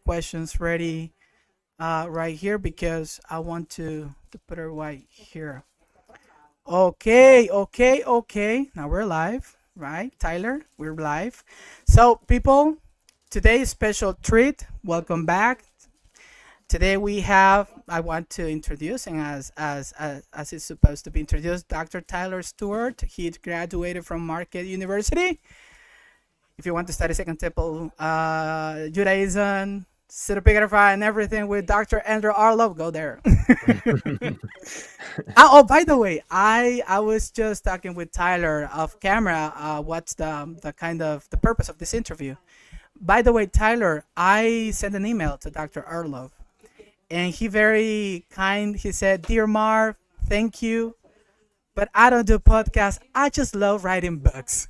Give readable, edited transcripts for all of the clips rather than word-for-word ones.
questions ready right here because I want to put it right here. Okay. Now we're live, right, Tyler? We're live. So, people, today is special treat. Welcome back. Today we have. I want to introduce, and as it's supposed to be introduced, Dr. Tyler Stewart. He graduated from Marquette University. If you want to study Second Temple, Judaism, pseudepigraphy, and everything with Dr. Andrew Arlov, go there. Oh, by the way, I was just talking with Tyler off camera. What's the kind of the purpose of this interview? By the way, Tyler, I sent an email to Dr. Arlov, and he very kind. He said, "Dear Marv, thank you, but I don't do podcasts. I just love writing books."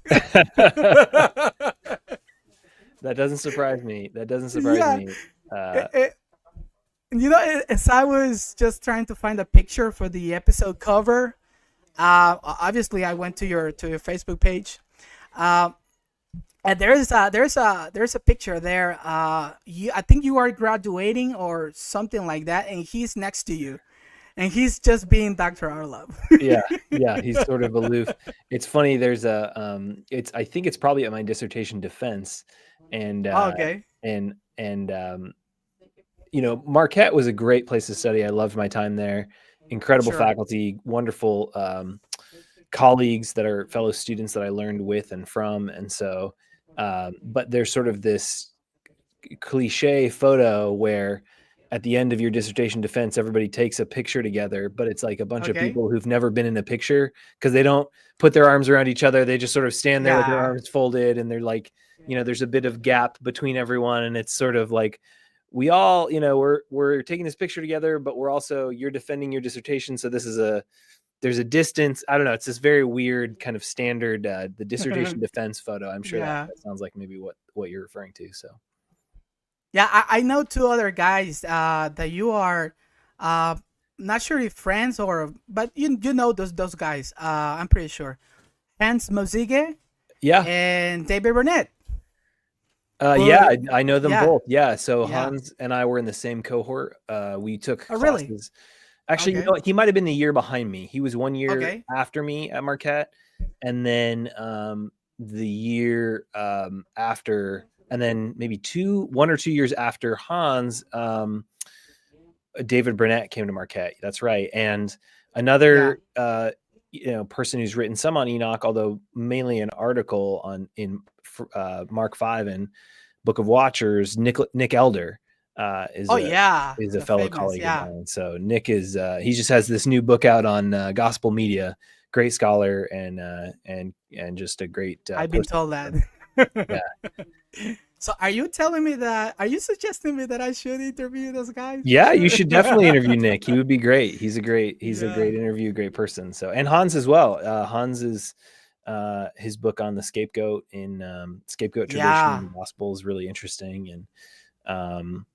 That doesn't surprise me. That doesn't surprise Yeah, me. it, it, as I was just trying to find a picture for the episode cover, obviously I went to your Facebook page, uh, and there's a picture there. I think you are graduating or something like that, and he's next to you, and he's just being Dr. Arlov. Yeah, he's sort of aloof. It's funny. There's I think it's probably at my dissertation defense, and Okay, and Marquette was a great place to study. I loved my time there. Incredible sure. faculty, wonderful colleagues that are fellow students that I learned with and from, and so. But there's sort of this cliche photo where at the end of your dissertation defense, everybody takes a picture together, but it's like a bunch of Okay, people who've never been in a picture because they don't put their arms around each other. They just sort of stand there with their yeah. arms folded, and they're like, there's a bit of gap between everyone, and it's sort of like we all, we're taking this picture together, but you're defending your dissertation, so there's a distance. I don't know. It's this very weird kind of standard the dissertation defense photo. I'm sure that Yeah. sounds like maybe what you're referring to. So Yeah, I know two other guys that you are uh, not sure if friends or but you know those guys. I'm pretty sure. Hans Mozige yeah. and David Burnett. Yeah, Who I know them yeah, both. Yeah, so yeah. Hans and I were in the same cohort. We took Oh really? classes. Actually, Okay. he might have been the year behind me. He was 1 year Okay. after me at Marquette, and then the year after, and then maybe 1 or 2 years after Hans, David Burnett came to Marquette. That's right, and Yeah. another person who's written some on Enoch, although mainly an article in Mark 5 and Book of Watchers. Nick Elder is Oh a yeah. is a The fellow famous, colleague of yeah. mine. So Nick is he just has this new book out on gospel media. Great scholar and just a great I've been person. told that. Yeah, So are you suggesting me that I should interview those guys for yeah, you sure? should definitely interview Nick. He would be great. He's a great Yeah. interview, great person. So, and Hans as well. Hans is his book on the scapegoat in scapegoat tradition in Yeah. the gospel is really interesting. Um,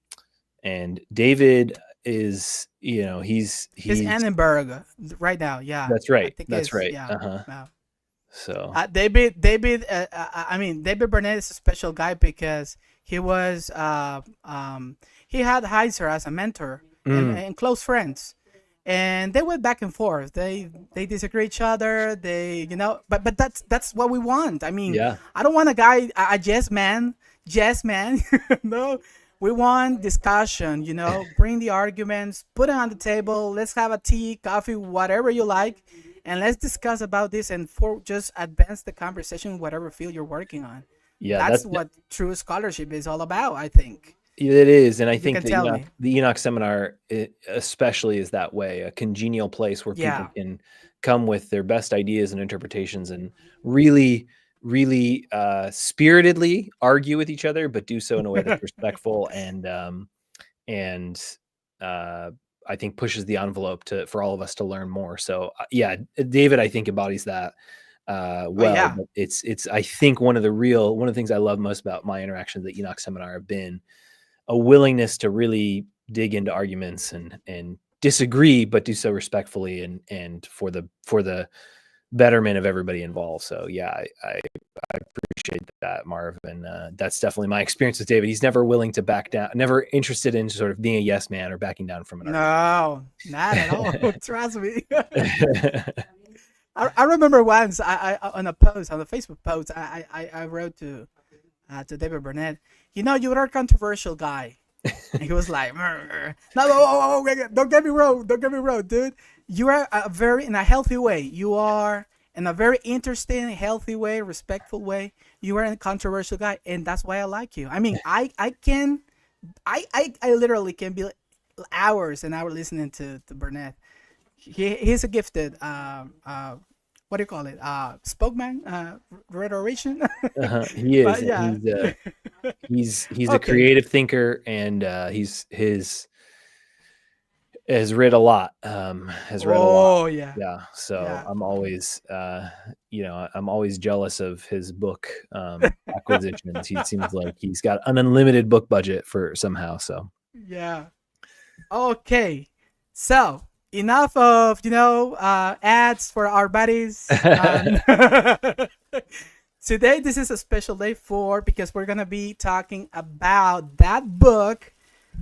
and David is, He's he's Annenberg right now. Yeah, that's I right. think That's it's right. yeah. Uh-huh. Yeah. So, David. I mean, David Burnett is a special guy because he was he had Heiser as a mentor mm, and close friends, and they went back and forth. They disagree each other. They but that's what we want. I mean, yeah. I don't want a guy a yes man. No, we want discussion. Bring the arguments, put it on the table. Let's have a tea, coffee, whatever you like, and let's discuss about this and for just advance the conversation, whatever field you're working on. Yeah, That's that's what true scholarship is all about, I think. it is, and I If you think can that tell me. The Enoch seminar especially is that way, a congenial place where people Yeah. can come with their best ideas and interpretations and really, really spiritedly argue with each other, but do so in a way that's respectful and I think pushes the envelope for all of us to learn more. So yeah, David, I think embodies that Oh well. yeah. But it's I think one of the things I love most about my interactions at the Enoch seminar have been a willingness to really dig into arguments and disagree, but do so respectfully and for the betterment of everybody involved. So yeah, I appreciate that, Marv. And that's definitely my experience with David. He's never willing to back down, never interested in sort of being a yes man or backing down from an No, not at all. Trust me. I remember once I on a post, on a Facebook post, I wrote to David Burnett, you know, you're a controversial guy. And he was like, no, don't get me wrong, dude. You are in a healthy way. You are in a very interesting, healthy way, respectful way. You are a controversial guy, and that's why I like you. I mean, I literally can be hours and hours listening to Burnett. He's a gifted what do you call it? Spokesman, rhetorician. He is. But yeah. He's Okay. a creative thinker, and has read a lot. Has read a lot. Oh yeah. Yeah. So Yeah. I'm always, I'm always jealous of his book acquisitions. He seems like he's got an unlimited book budget for somehow. So Yeah. Okay. So enough of ads for our buddies. Today this is a special day because we're gonna be talking about that book.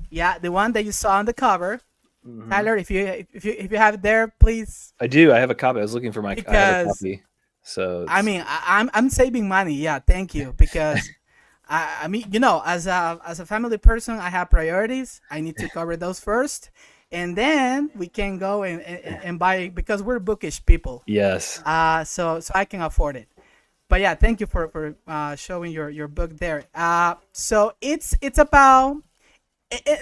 Yeah, the one that you saw on the cover. Mm-hmm. Tyler, if you have it there, please. I do. I have a copy. I was looking for I have a copy. So I mean, I'm saving money. Yeah, thank you, because I mean, as a family person, I have priorities. I need to cover those first, and then we can go and buy, because we're bookish people. Yes. So I can afford it. But yeah, thank you for showing your book there. So it's about.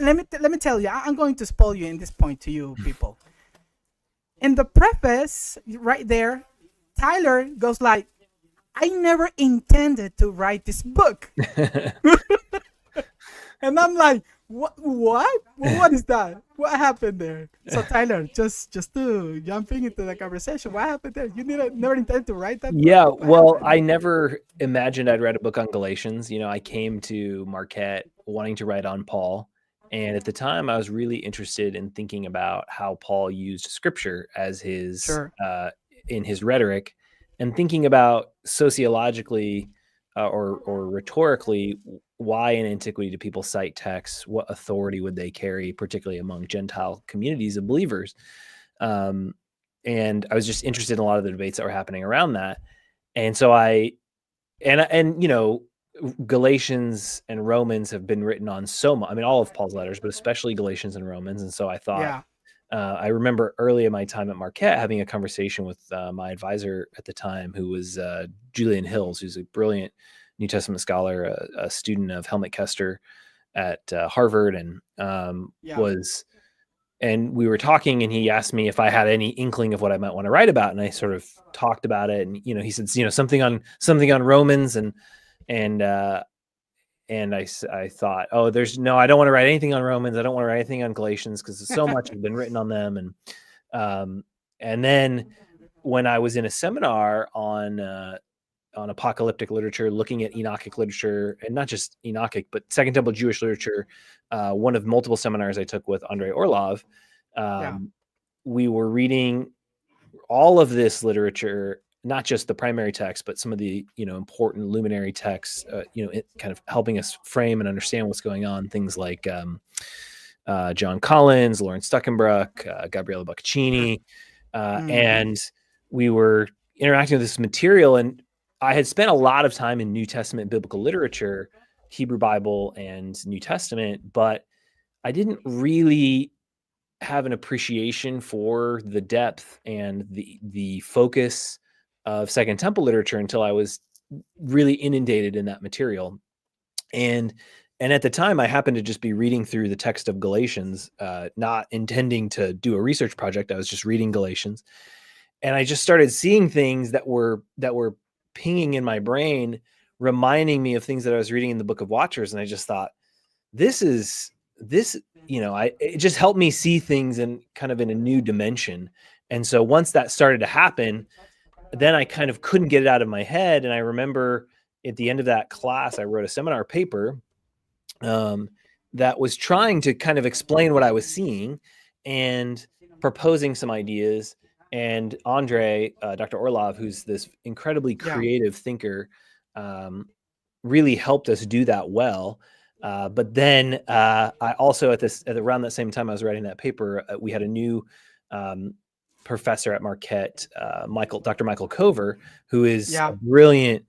Let me tell you, I'm going to spoil you in this point to you people. In the preface, right there, Tyler goes like, I never intended to write this book. And I'm like, what? What is that? What happened there? So Tyler, just to jumping into the conversation, what happened there? You never intended to write that book? Well, I never imagined I'd write a book on Galatians. I came to Marquette wanting to write on Paul. And at the time, I was really interested in thinking about how Paul used scripture as his in his rhetoric, and thinking about sociologically or rhetorically, why in antiquity do people cite texts? What authority would they carry, particularly among Gentile communities of believers? And I was just interested in a lot of the debates that were happening around that. And so Galatians and Romans have been written on so much. I mean, all of Paul's letters, but especially Galatians and Romans. And so I thought, I remember early in my time at Marquette having a conversation with my advisor at the time, who was Julian Hills, who's a brilliant New Testament scholar, a student of Helmut Kester at Harvard, and and we were talking, and he asked me if I had any inkling of what I might want to write about. And I sort of talked about it, and, he said, something on Romans, and I thought, I don't want to write anything on Romans. I don't want to write anything on Galatians, because so much has been written on them. And then when I was in a seminar on apocalyptic literature, looking at Enochic literature, and not just Enochic, but Second Temple Jewish literature, one of multiple seminars I took with Andrei Orlov, we were reading all of this literature, not just the primary text, but some of the, important luminary texts, kind of helping us frame and understand what's going on. Things like John Collins, Lawrence Stuckenbrook, Gabriele Boccaccini. And we were interacting with this material, and I had spent a lot of time in New Testament biblical literature, Hebrew Bible and New Testament, but I didn't really have an appreciation for the depth and the focus of Second Temple literature until I was really inundated in that material. And at the time, I happened to just be reading through the text of Galatians, not intending to do a research project. I was just reading Galatians, and I just started seeing things that were pinging in my brain, reminding me of things that I was reading in the Book of Watchers. And I just thought, it just helped me see things in kind of in a new dimension. And so once that started to happen, then I kind of couldn't get it out of my head. And I remember at the end of that class, I wrote a seminar paper that was trying to kind of explain what I was seeing and proposing some ideas. And Andre, Dr. Orlov, who's this incredibly creative thinker, really helped us do that well. But then I also at around that same time I was writing that paper, we had a new professor at Marquette, Dr. Michael Cover, who is a Yeah. brilliant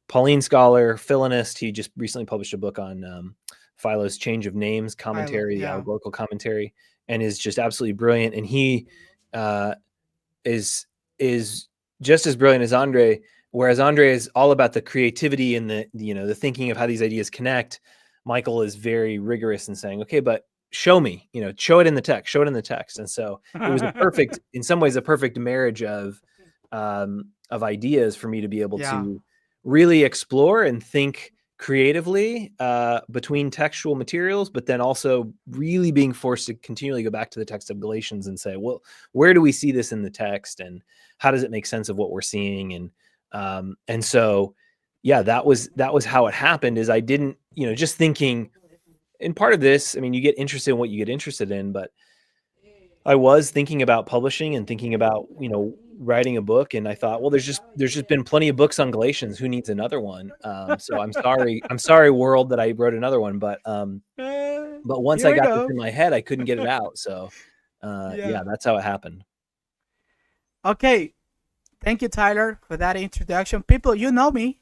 Pauline scholar, Philinist. He just recently published a book on Philo's Change of Names commentary, Yeah. allegorical commentary, and is just absolutely brilliant. And he is just as brilliant as Andre. Whereas Andre is all about the creativity and the thinking of how these ideas connect. Michael is very rigorous in saying, okay, but show me, show it in the text. And so it was in some ways, a perfect marriage of ideas for me to be able Yeah. to really explore and think creatively between textual materials, but then also really being forced to continually go back to the text of Galatians and say, well, where do we see this in the text, and how does it make sense of what we're seeing? And so, yeah, that was how it happened. Is I didn't, just thinking, and part of this, I mean, you get interested in what you get interested in, but I was thinking about publishing and thinking about, writing a book. And I thought, well, there's just been plenty of books on Galatians. Who needs another one? So I'm sorry, world, that I wrote another one, but once Here I we got go. this in my head, I couldn't get it out. So yeah, that's how it happened. Okay. Thank you, Tyler, for that introduction. People, you know me.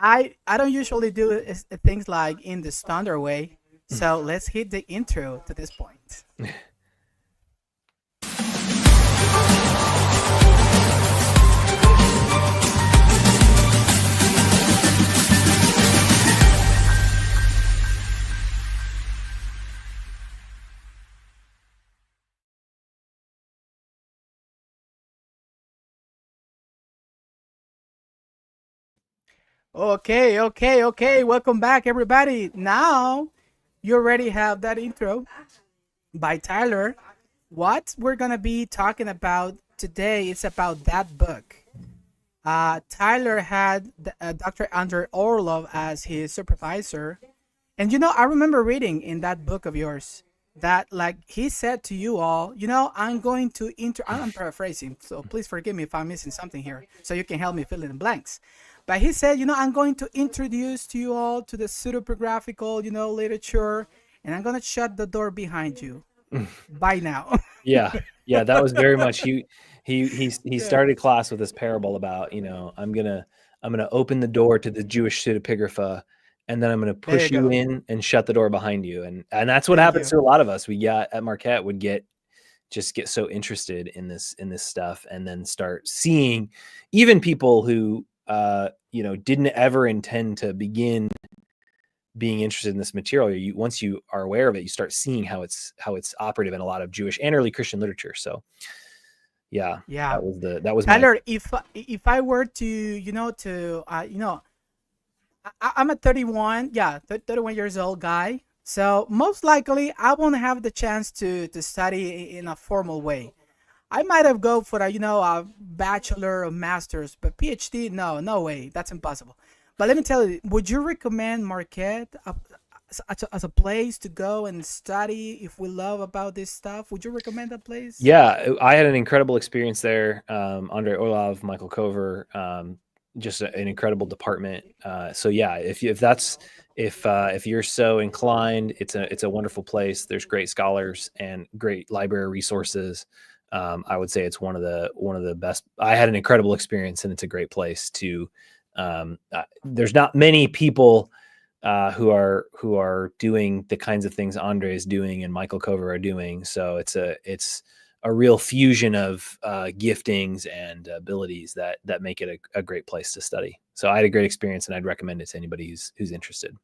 I don't usually do things like in the standard way. So let's hit the intro to this point. Okay. Welcome back, everybody. Now you already have that intro by Tyler. What we're gonna be talking about today is about that book. Tyler had Dr. Andrew Orlov as his supervisor, and I remember reading in that book of yours that, like, he said to you all, I'm going to I'm paraphrasing, so please forgive me if I'm missing something here, so you can help me fill in the blanks. But he said, I'm going to introduce to you all to the pseudepigraphical, literature, and I'm gonna shut the door behind you. Bye now. Yeah, that was very much he Yeah. started class with this parable about, I'm gonna open the door to the Jewish pseudepigrapha, and then I'm gonna There you push you go. in and shut the door behind you, and that's what Thank happens you. to a lot of us. We got at Marquette would get so interested in this stuff, and then start seeing even people who didn't ever intend to begin being interested in this material. Once you are aware of it, you start seeing how it's operative in a lot of Jewish and early Christian literature. So yeah, Yeah. that was my Tyler, if I were to, I'm a 31, 31 years old guy. So most likely I won't have the chance to study in a formal way. I might have go for a bachelor or master's, but PhD, no way, that's impossible. But let me tell you, would you recommend Marquette as a place to go and study if we love about this stuff? Would you recommend that place? Yeah, I had an incredible experience there. Andre Orlov, Michael Cover, just an incredible department. So yeah, if you're so inclined, it's a wonderful place. There's great scholars and great library resources. I would say it's one of the best. I had an incredible experience, and it's a great place to. There's not many people who are doing the kinds of things Andre is doing and Michael Cover are doing. So it's a real fusion of giftings and abilities that make it a great place to study. So I had a great experience, and I'd recommend it to anybody who's interested.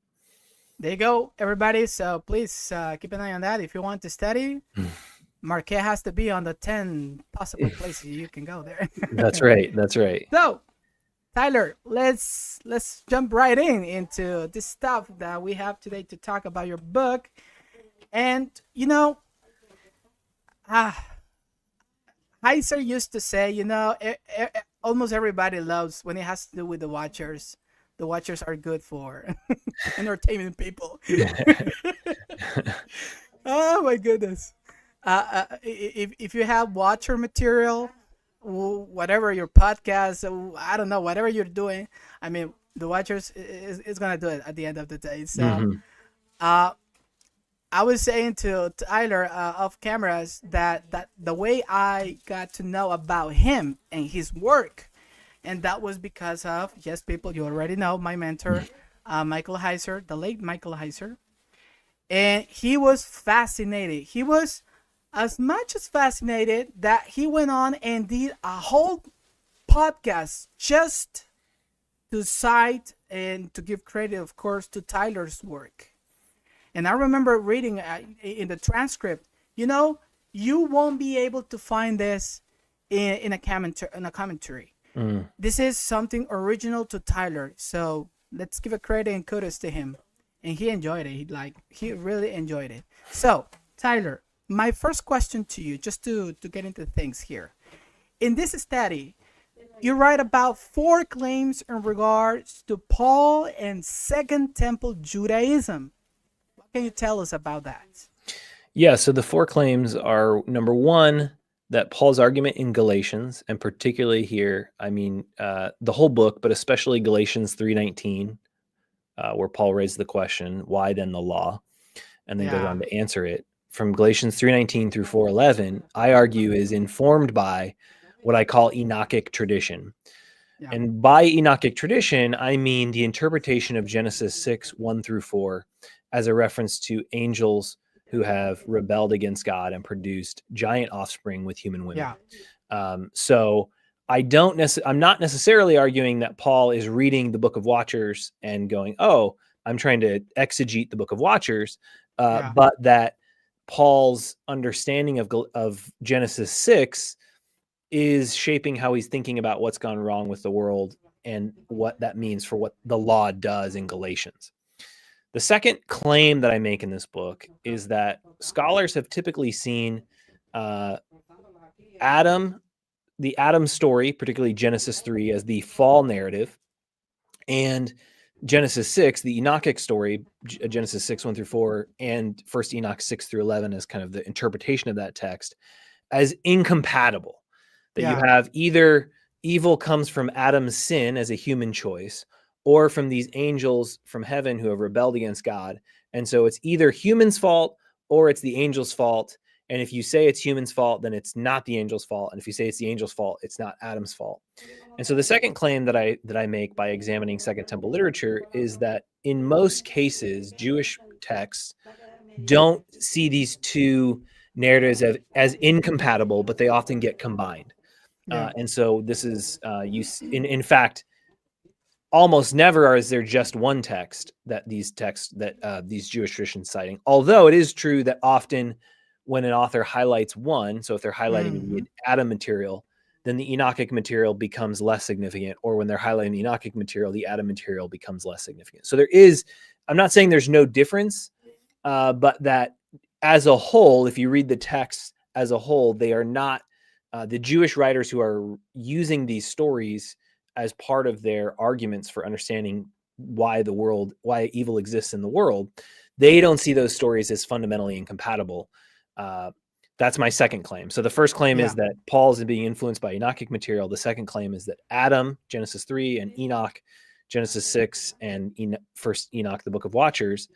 There you go, everybody. So please keep an eye on that if you want to study. Marquette has to be on the 10 possible places you can go there. That's right. So, Tyler, let's jump right into this stuff that we have today to talk about your book. And Heiser used to say, almost everybody loves when it has to do with the Watchers. The Watchers are good for entertaining people. Oh my goodness. If you have Watcher material, whatever your podcast, I don't know, whatever you're doing, I mean, The Watchers is gonna do it at the end of the day. So, Mhm. uh, I was saying to Tyler off cameras that the way I got to know about him and his work, and that was because of, yes, people, you already know my mentor, Michael Heiser, the late Michael Heiser, and he was fascinated. He was as much as fascinated that he went on and did a whole podcast just to cite and to give credit, of course, to Tyler's work. And I remember reading in the transcript, you won't be able to find this in a commentary. Mm. This is something original to Tyler. So let's give a credit and kudos to him. And he enjoyed it. He really enjoyed it. So, Tyler, my first question to you, just to get into things here. In this study, you write about 4 claims in regards to Paul and Second Temple Judaism. What can you tell us about that? Yeah, so the 4 claims are, number 1, that Paul's argument in Galatians, and particularly here, I mean, the whole book, but especially Galatians 3:19, where Paul raised the question, why then the law? And then goes Yeah. on to answer it. From Galatians 3:19 through 4:11, I argue is informed by what I call Enochic tradition. Yeah. And by Enochic tradition, I mean the interpretation of Genesis 6:1 through 4 as a reference to angels who have rebelled against God and produced giant offspring with human women. Yeah. So I'm not necessarily arguing that Paul is reading the Book of Watchers and going, "Oh, I'm trying to exegete the Book of Watchers," Yeah. but that Paul's understanding of Genesis 6 is shaping how he's thinking about what's gone wrong with the world and what that means for what the law does in Galatians. The second claim that I make in this book is that scholars have typically seen Adam, the Adam story, particularly Genesis 3, as the fall narrative, and Genesis 6, the Enochic story, Genesis 6:1 through 4, and First Enoch 6 through 11 as kind of the interpretation of that text, as incompatible. That you have either evil comes from Adam's sin as a human choice, or from these angels from heaven who have rebelled against God. And so it's either human's fault or it's the angel's fault. And if you say it's human's fault, then it's not the angel's fault. And if you say it's the angel's fault, it's not Adam's fault. And so the second claim that I make by examining Second Temple literature is that in most cases, Jewish texts don't see these two narratives as incompatible, but they often get combined. And so this is in fact, almost never is there just one text that these Jewish traditions citing. Although it is true that often when an author highlights one, so if they're highlighting the Adam material, then the Enochic material becomes less significant, or when they're highlighting the Enochic material, the Adam material becomes less significant. So I'm not saying there's no difference, but that as a whole, if you read the text as a whole, they are not the Jewish writers who are using these stories as part of their arguments for understanding why evil exists in the world. They don't see those stories as fundamentally incompatible. That's my second claim. So the first claim is that Paul is being influenced by Enochic material. The second claim is that Adam, Genesis 3, and Enoch, Genesis 6, and First Enoch, the Book of Watchers,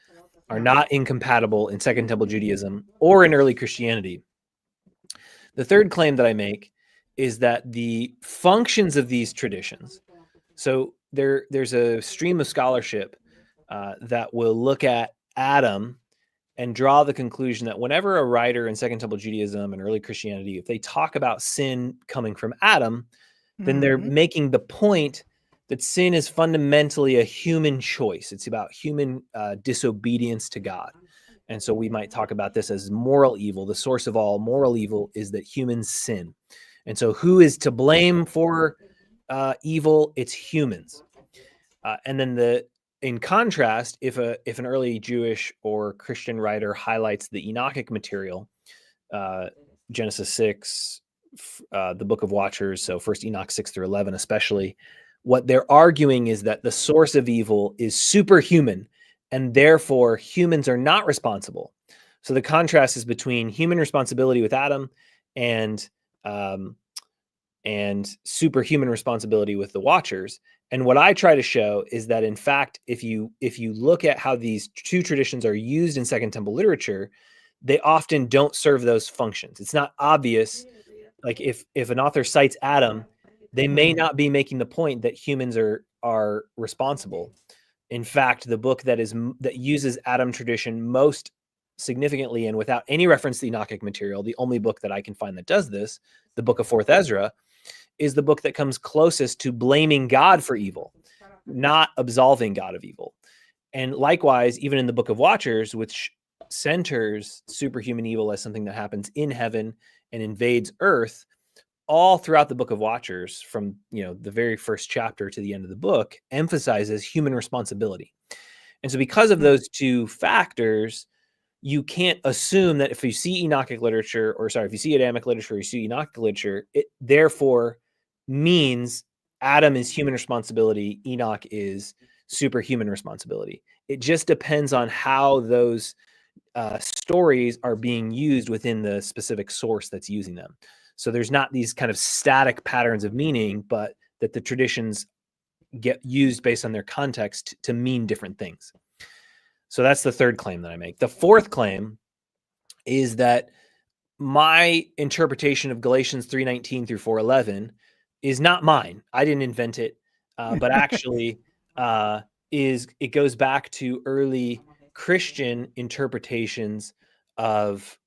are not incompatible in Second Temple Judaism or in early Christianity. The third claim that I make is that the functions of these traditions, so there's a stream of scholarship that will look at Adam and draw the conclusion that whenever a writer in Second Temple Judaism and early Christianity, if they talk about sin coming from Adam, then they're making the point that sin is fundamentally a human choice. It's about human disobedience to God. And so we might talk about this as moral evil. The source of all moral evil is that humans sin. And so who is to blame for evil? It's humans. And then in contrast, if an early Jewish or Christian writer highlights the Enochic material, Genesis 6, the Book of Watchers, so First Enoch 6 through 11 especially, what they're arguing is that the source of evil is superhuman, and therefore humans are not responsible. So the contrast is between human responsibility with Adam and superhuman responsibility with the Watchers. And what I try to show is that, in fact, if you look at how these two traditions are used in Second Temple literature, they often don't serve those functions. It's not obvious. Like if an author cites Adam, they may not be making the point that humans are responsible. In fact, the book that uses Adam tradition most significantly and without any reference to the Enochic material, the only book that I can find that does this, the book of 4th Ezra, is the book that comes closest to blaming God for evil, not absolving God of evil. And likewise, even in the book of Watchers, which centers superhuman evil as something that happens in heaven and invades earth, all throughout the book of Watchers, from the very first chapter to the end of the book, emphasizes human responsibility. And so because of those two factors, you can't assume that if you see Enochic literature, if you see Adamic literature, or you see Enochic literature, it therefore means Adam is human responsibility, Enoch is superhuman responsibility. It just depends on how those stories are being used within the specific source that's using them. So there's not these kind of static patterns of meaning, but that the traditions get used based on their context to mean different things. So that's the third claim that I make. The fourth claim is that my interpretation of Galatians 3:19 through 4:11 is not mine. I didn't invent it, but actually it goes back to early Christian interpretations of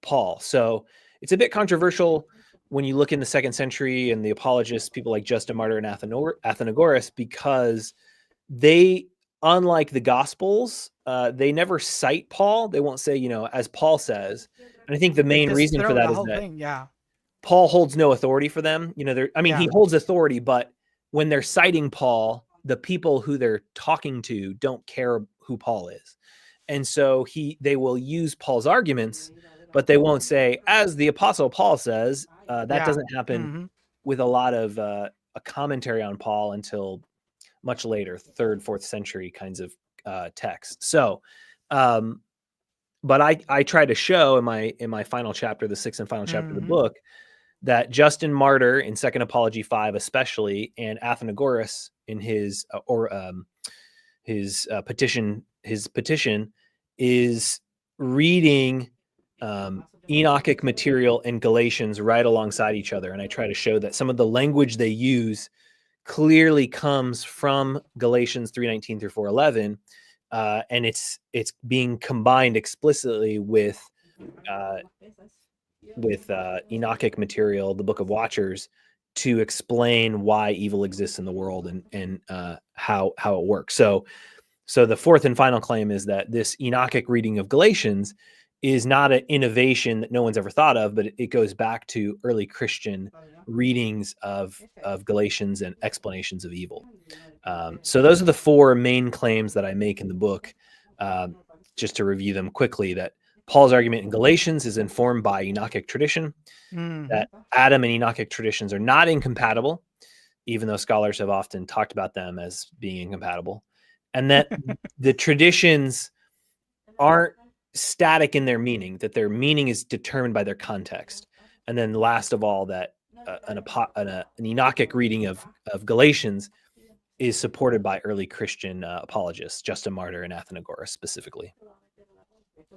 Paul. So it's a bit controversial when you look in the 2nd century and the apologists, people like Justin Martyr and Athenagoras, because they, unlike the Gospels, they never cite Paul. They won't say, as Paul says. And I think the main reason for that is that Paul holds no authority for them. He holds authority, but when they're citing Paul, the people who they're talking to don't care who Paul is. And so they will use Paul's arguments, but they won't say, as the Apostle Paul says. That doesn't happen with a lot of a commentary on Paul until much later, 3rd, 4th century kinds of texts. So, but I try to show in my final chapter, the 6th and final chapter of the book, that Justin Martyr in Second Apology 5 especially, and Athenagoras in his petition is reading Enochic material and Galatians right alongside each other. And I try to show that some of the language they use clearly comes from Galatians 3:19 through 4:11, and it's being combined explicitly with Enochic material, the Book of Watchers, to explain why evil exists in the world and how it works. So the fourth and final claim is that this Enochic reading of Galatians is not an innovation that no one's ever thought of, but it goes back to early Christian readings of Galatians and explanations of evil. So those are the four main claims that I make in the book. Just to review them quickly, that Paul's argument in Galatians is informed by Enochic tradition, that Adam and Enochic traditions are not incompatible, even though scholars have often talked about them as being incompatible, and that the traditions aren't static in their meaning, that their meaning is determined by their context. And then last of all, that an Enochic reading of Galatians is supported by early Christian apologists, Justin Martyr and Athenagoras specifically.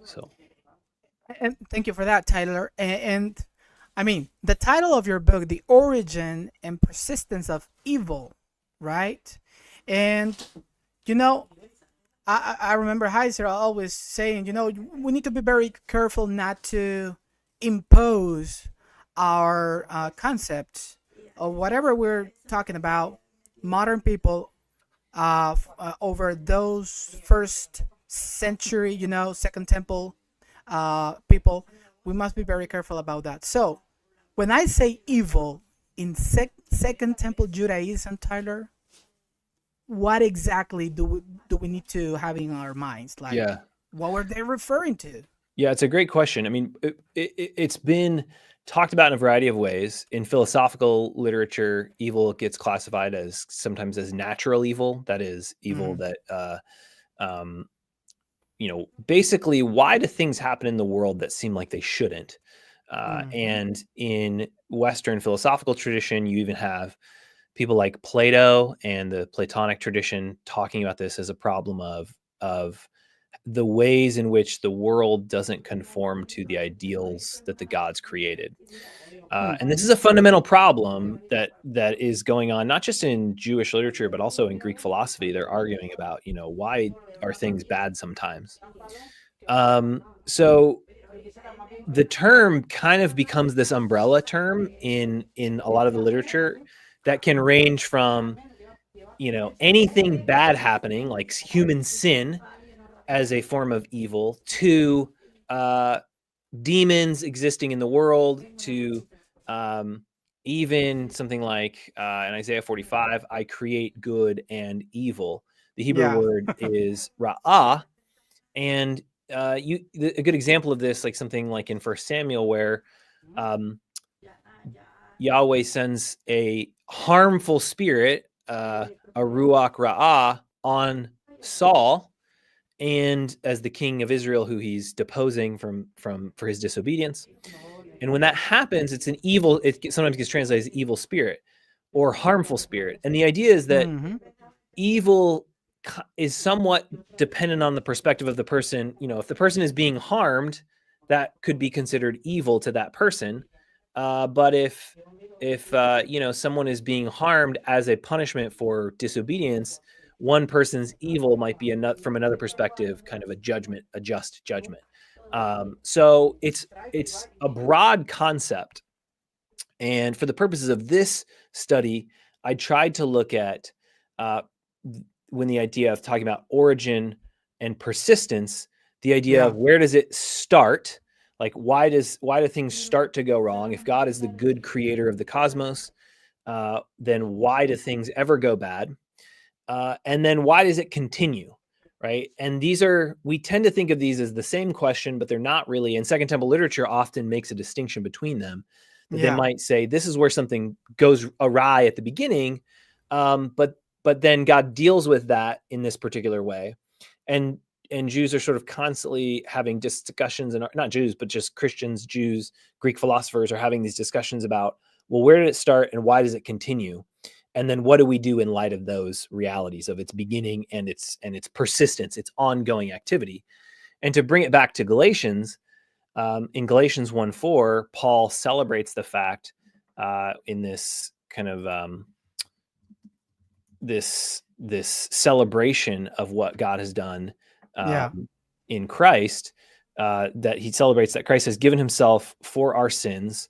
So, and thank you for that, Tyler. And I mean, the title of your book, The Origin and Persistence of Evil, right? And, I remember Heiser always saying, we need to be very careful not to impose our concepts of whatever we're talking about, modern people, over those first century, Second Temple people. We must be very careful about that. So when I say evil in Second Temple Judaism, Tyler, what exactly do we need to have in our minds? Like, what were they referring to? Yeah, it's a great question. I mean, it's been talked about in a variety of ways. In philosophical literature, evil gets classified as sometimes as natural evil. That is evil that, basically, why do things happen in the world that seem like they shouldn't? And in Western philosophical tradition, you even have people like Plato and the Platonic tradition talking about this as a problem of the ways in which the world doesn't conform to the ideals that the gods created. And this is a fundamental problem that is going on, not just in Jewish literature, but also in Greek philosophy. They're arguing about, why are things bad sometimes? So the term kind of becomes this umbrella term in a lot of the literature that can range from, anything bad happening, like human sin as a form of evil, to demons existing in the world, to even something like in Isaiah 45, I create good and evil. The Hebrew Yeah. word is ra'ah. And a good example of this, like something like in 1 Samuel, where Yahweh sends a harmful spirit, a ruach ra'ah, on Saul, and as the king of Israel, who he's deposing for his disobedience. And when that happens, it's an evil. It sometimes gets translated as evil spirit or harmful spirit. And the idea is that evil is somewhat dependent on the perspective of the person. If the person is being harmed, that could be considered evil to that person. But if someone is being harmed as a punishment for disobedience, one person's evil might be from another perspective, kind of a just judgment. So it's a broad concept. And for the purposes of this study, I tried to look at when the idea of talking about origin and persistence, the idea of where does it start? Like, why do things start to go wrong? If God is the good creator of the cosmos, then why do things ever go bad? And then why does it continue, right? And we tend to think of these as the same question, but they're not really. And Second Temple literature often makes a distinction between them. That they might say, this is where something goes awry at the beginning, but then God deals with that in this particular way. And Jews are sort of constantly having discussions, and not Jews, but just Christians, Jews, Greek philosophers are having these discussions about, well, where did it start and why does it continue? And then what do we do in light of those realities of its beginning and its persistence, its ongoing activity? And to bring it back to Galatians, in Galatians 1:4, Paul celebrates the fact in this kind of this celebration of what God has done in Christ, that he celebrates that Christ has given himself for our sins,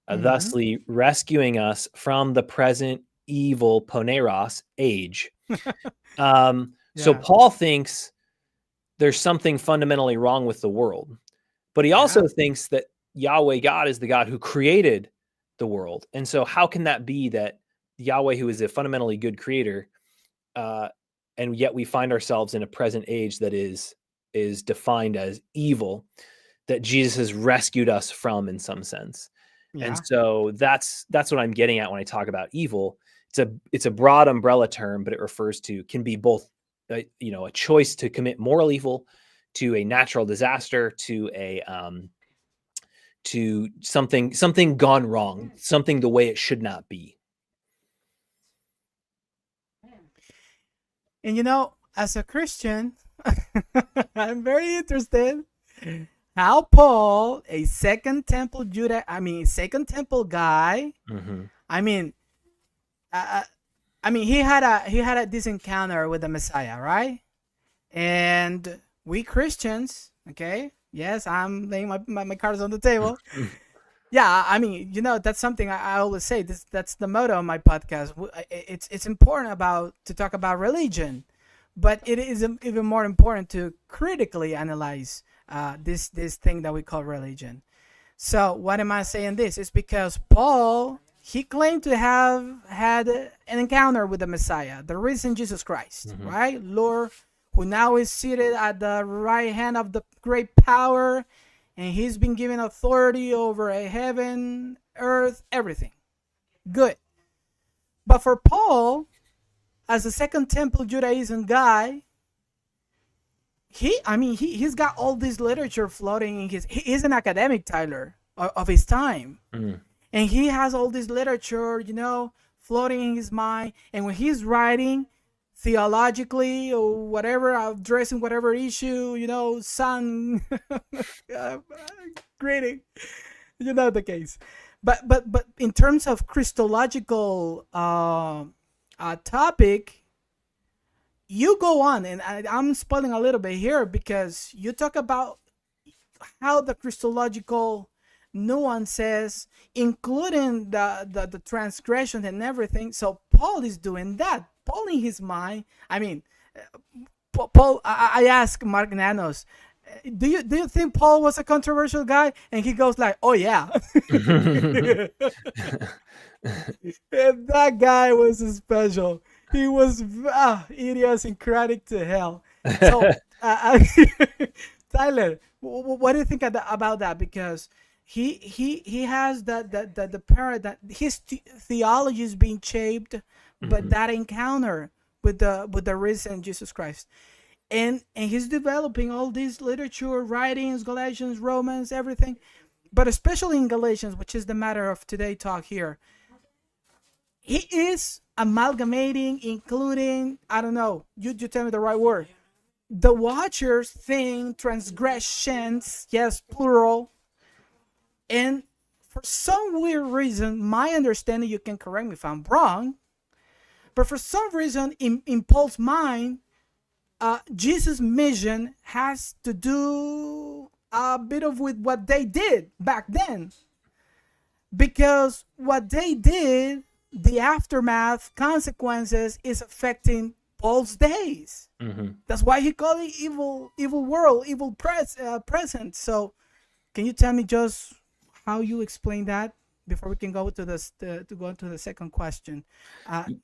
thusly rescuing us from the present evil poneros age. So Paul thinks there's something fundamentally wrong with the world, but he also thinks that Yahweh God is the God who created the world. And so how can that be that Yahweh, who is a fundamentally good creator, and yet we find ourselves in a present age that is defined as evil, that Jesus has rescued us from in some sense? And so that's what I'm getting at when I talk about evil. It's a broad umbrella term, but it refers to, can be both a choice to commit moral evil, to a natural disaster, to something gone wrong, something the way it should not be. And as a Christian, I'm very interested how Paul, a Second Temple guy, he had this encounter with the Messiah, right? And we Christians, okay, yes, I'm laying my cards on the table. That's something I always say. That's the motto of my podcast. It's important to talk about religion, but it is even more important to critically analyze this thing that we call religion. So what am I saying this? It's because Paul, he claimed to have had an encounter with the Messiah, the risen Jesus Christ, right? Lord, who now is seated at the right hand of the great power, and he's been given authority over heaven, earth, everything. Good. But for Paul, as a Second Temple Judaism guy, he's got all this literature floating in he's an academic, Tyler, of his time. And he has all this literature, floating in his mind, and when he's writing theologically or whatever, addressing whatever issue, sun uh, greeting, the case. But in terms of Christological topic, you go on, and I'm spoiling a little bit here because you talk about how the Christological nuances, including the transgression and everything. So Paul is doing that. Paul in his mind, I mean, Paul. I asked Mark Nanos, do you think Paul was a controversial guy? And he goes like, "Oh yeah." And that guy was special. He was idiosyncratic to hell. So, Tyler, what do you think about that? Because he has the paradigm. His theology is being shaped, but that encounter with the risen Jesus Christ, and he's developing all these literature, writings, Galatians, Romans, everything, but especially in Galatians, which is the matter of today talk here. He is amalgamating, including, I don't know, you tell me the right word. The watchers thing, transgressions, yes, plural. And for some weird reason, my understanding, you can correct me if I'm wrong, but for some reason, in Paul's mind, Jesus' mission has to do a bit of with what they did back then. Because what they did, the aftermath, consequences, is affecting Paul's days. That's why he called it evil world, evil present. So, can you tell me just how you explain that before we can go to this to go to the second question?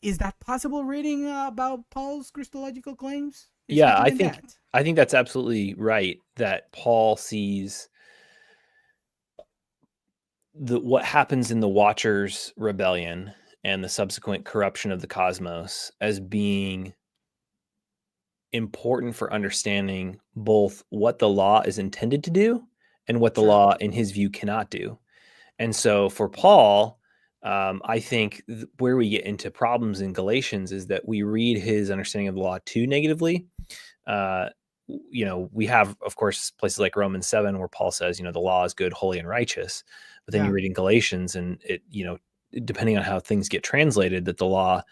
Is that possible reading about Paul's Christological claims? Yeah, I think that's absolutely right. That Paul sees what happens in the Watchers' rebellion and the subsequent corruption of the cosmos as being important for understanding both what the law is intended to do and what the law, in his view, cannot do. And so for Paul, I think where we get into problems in Galatians is that we read his understanding of the law too negatively. We have, of course, places like Romans 7 where Paul says, the law is good, holy, and righteous. But then you read in Galatians, and it, depending on how things get translated, that the law,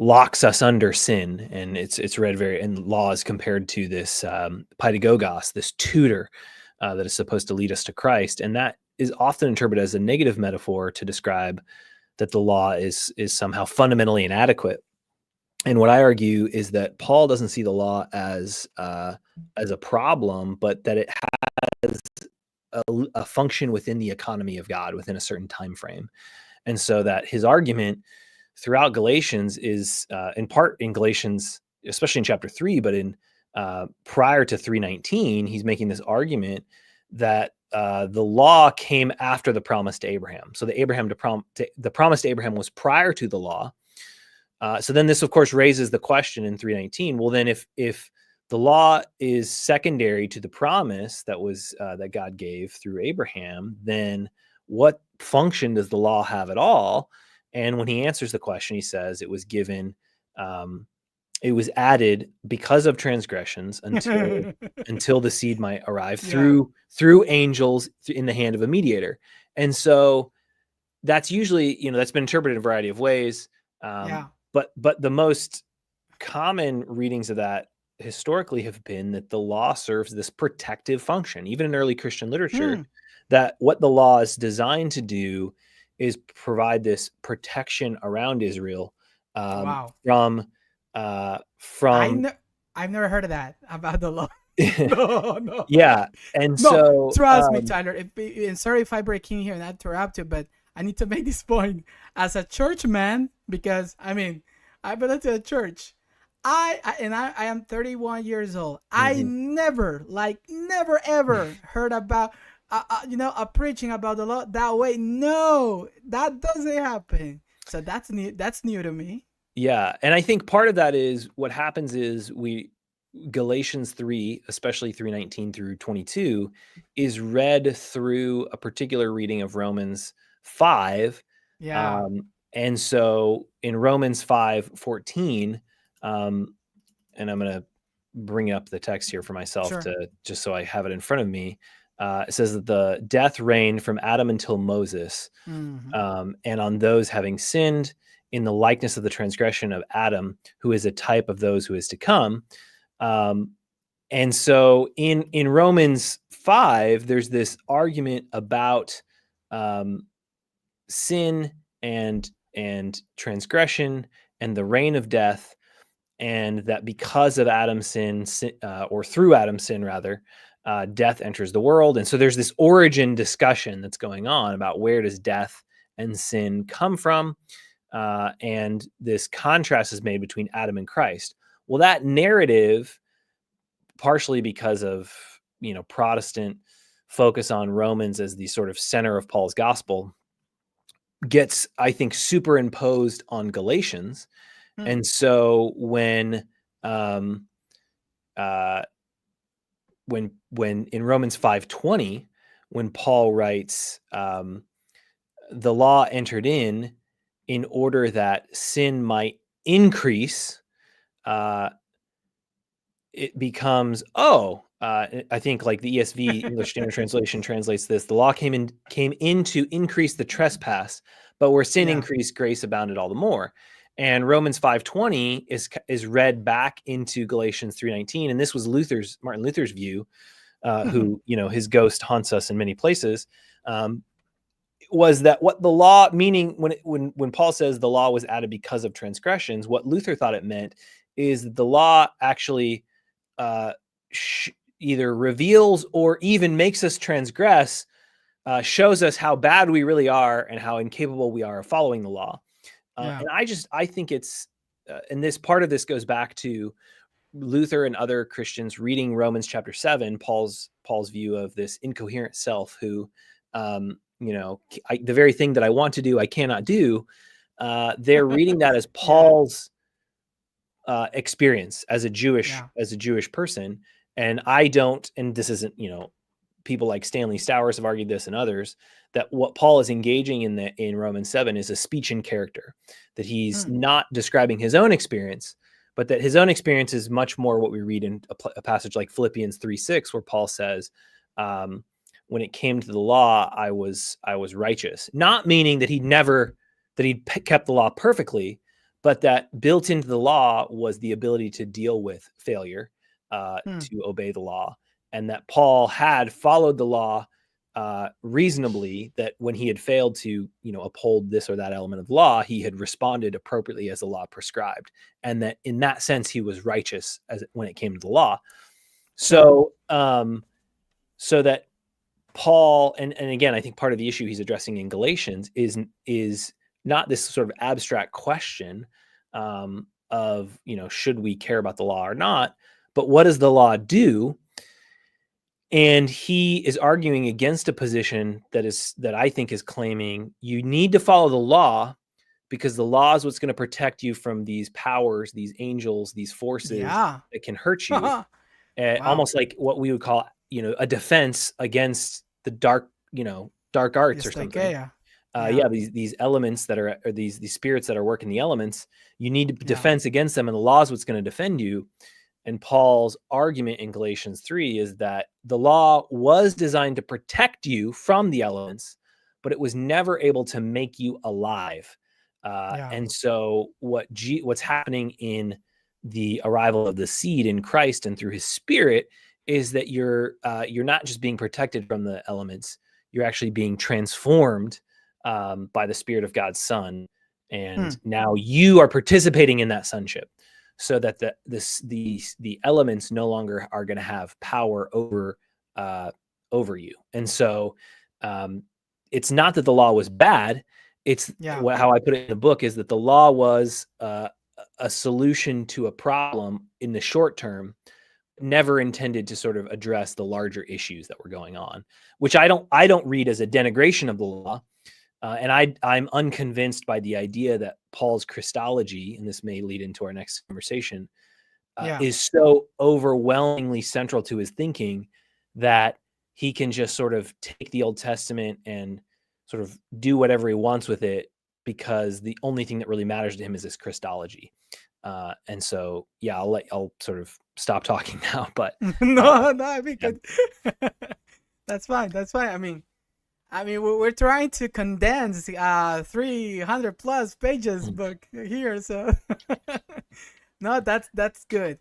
locks us under sin, and it's read and law is compared to this pedagogos, this tutor that is supposed to lead us to Christ, and that is often interpreted as a negative metaphor to describe that the law is somehow fundamentally inadequate. And what I argue is that Paul doesn't see the law as a problem, but that it has a function within the economy of God within a certain time frame. And so that his argument throughout Galatians is in part in Galatians, especially in chapter 3, but in prior to 3:19, he's making this argument that the law came after the promise to Abraham. So the promise to Abraham was prior to the law. So then this, of course, raises the question in 3:19. Well, then if the law is secondary to the promise that was that God gave through Abraham, then what function does the law have at all? And when he answers the question, he says it was given, it was added because of transgressions until the seed might arrive through angels in the hand of a mediator. And so that's usually, that's been interpreted in a variety of ways. But the most common readings of that historically have been that the law serves this protective function, even in early Christian literature, that what the law is designed to do is provide this protection around Israel from. I've never heard of that about the law. No. Yeah, and so trust me, Tyler. And sorry if I break in here and interrupt you, but I need to make this point as a church man, because I belong to a church. I am 31 years old. I never ever heard about a preaching about the law that way. No, that doesn't happen. So that's new to me. Yeah, and I think part of that is what happens is Galatians 3, especially 3:19 through 22, is read through a particular reading of Romans 5. Yeah. And so in Romans 5:14, and I'm going to bring up the text here for myself Sure. to just so I have it in front of me. It says that the death reigned from Adam until Moses, Mm-hmm. and on those having sinned in the likeness of the transgression of Adam, who is a type of those who is to come. And so in Romans 5, there's this argument about sin and transgression and the reign of death, and that because of Adam's sin, or through Adam's sin rather, death enters the world. And so there's this origin discussion that's going on about where does death and sin come from, and this contrast is made between Adam and Christ. Well, that narrative, partially because of Protestant focus on Romans as the sort of center of Paul's gospel, gets, I think, superimposed on Galatians. And so when in Romans 5:20, when Paul writes, the law entered in order that sin might increase, it becomes, I think like the ESV, English Standard Translation, translates this: the law came in to increase the trespass, but where sin increased, grace abounded all the more. And Romans 5:20 is read back into Galatians 3:19, and this was Martin Luther's view, who his ghost haunts us in many places. Was that what the law, meaning when Paul says the law was added because of transgressions, what Luther thought it meant is that the law actually either reveals or even makes us transgress, shows us how bad we really are and how incapable we are of following the law. And I think it's, and this part of this goes back to Luther and other Christians reading Romans chapter 7, Paul's view of this incoherent self who, the very thing that I want to do, I cannot do. They're reading that as Paul's experience as a Jewish person. And I don't, and this isn't, people like Stanley Stowers have argued this and others, that what Paul is engaging in Romans 7 is a speech in character, that he's not describing his own experience, but that his own experience is much more what we read in a passage like Philippians 3:6, where Paul says, when it came to the law, I was righteous. Not meaning that he'd kept the law perfectly, but that built into the law was the ability to deal with failure, to obey the law. And that Paul had followed the law reasonably, that when he had failed to, uphold this or that element of the law, he had responded appropriately as the law prescribed. And that in that sense, he was righteous when it came to the law. So, so that Paul, and again, I think part of the issue he's addressing in Galatians is not this sort of abstract question of, should we care about the law or not, but what does the law do? And he is arguing against a position that I think is claiming you need to follow the law because the law is what's going to protect you from these powers, these angels, these forces that can hurt you. Almost like what we would call, a defense against the dark arts or something. These elements that are, or these spirits that are working the elements, you need defense against them, and the law is what's going to defend you. And Paul's argument in Galatians 3 is that the law was designed to protect you from the elements, but it was never able to make you alive. And so what's happening in the arrival of the seed in Christ and through his Spirit is that you're not just being protected from the elements, you're actually being transformed by the Spirit of God's Son. And now you are participating in that sonship, so that the elements no longer are going to have power over you. And so it's not that the law was bad. It's how I put it in the book is that the law was a solution to a problem in the short term, never intended to sort of address the larger issues that were going on, which I don't read as a denigration of the law. And I'm unconvinced by the idea that Paul's Christology, and this may lead into our next conversation, is so overwhelmingly central to his thinking that he can just sort of take the Old Testament and sort of do whatever he wants with it, because the only thing that really matters to him is this Christology. And so, yeah, I'll sort of stop talking now, but No, no, I mean, yeah. that's fine. That's fine. We're trying to condense 300 plus pages book here, so no, that's good.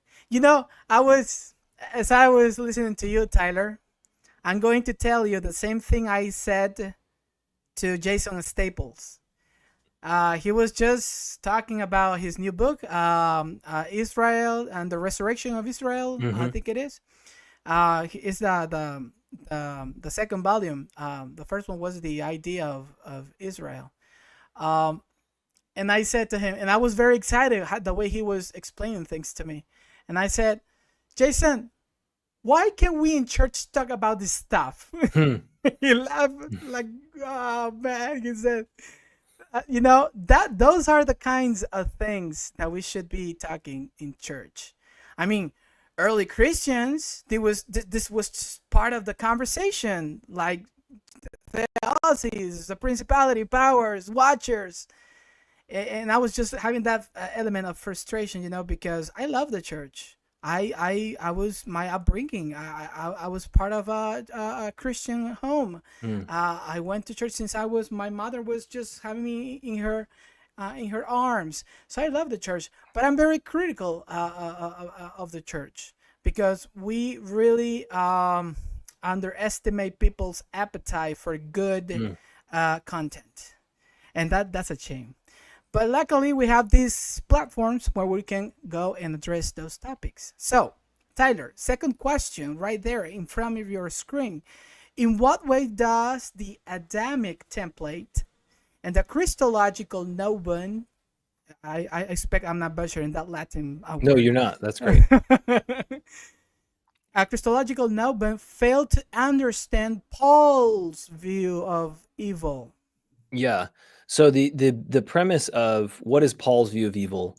As I was listening to you, Tyler, I'm going to tell you the same thing I said to Jason Staples. He was just talking about his new book, Israel and the Resurrection of Israel. I think it is. It's the second volume. The first one was the idea of Israel. And I said to him, and I was very excited the way he was explaining things to me. And I said, Jason, why can't we in church talk about this stuff? He laughed like, oh man, he said, those are the kinds of things that we should be talking in church. I mean, early Christians, this was just part of the conversation, like theodicies, the principality, powers, watchers. And I was just having that element of frustration, because I love the church. I was my upbringing. I was part of a Christian home. I went to church since my mother was just having me in her arms. So I love the church, but I'm very critical of the church, because we really underestimate people's appetite for good content, and that's a shame. But luckily, we have these platforms where we can go and address those topics. So, Tyler, second question right there in front of your screen. In what way does the Adamic template and the Christological nomen, I expect I'm not butchering that Latin word. No, you're not. That's great. A Christological nomen failed to understand Paul's view of evil. Yeah. So the premise of what is Paul's view of evil,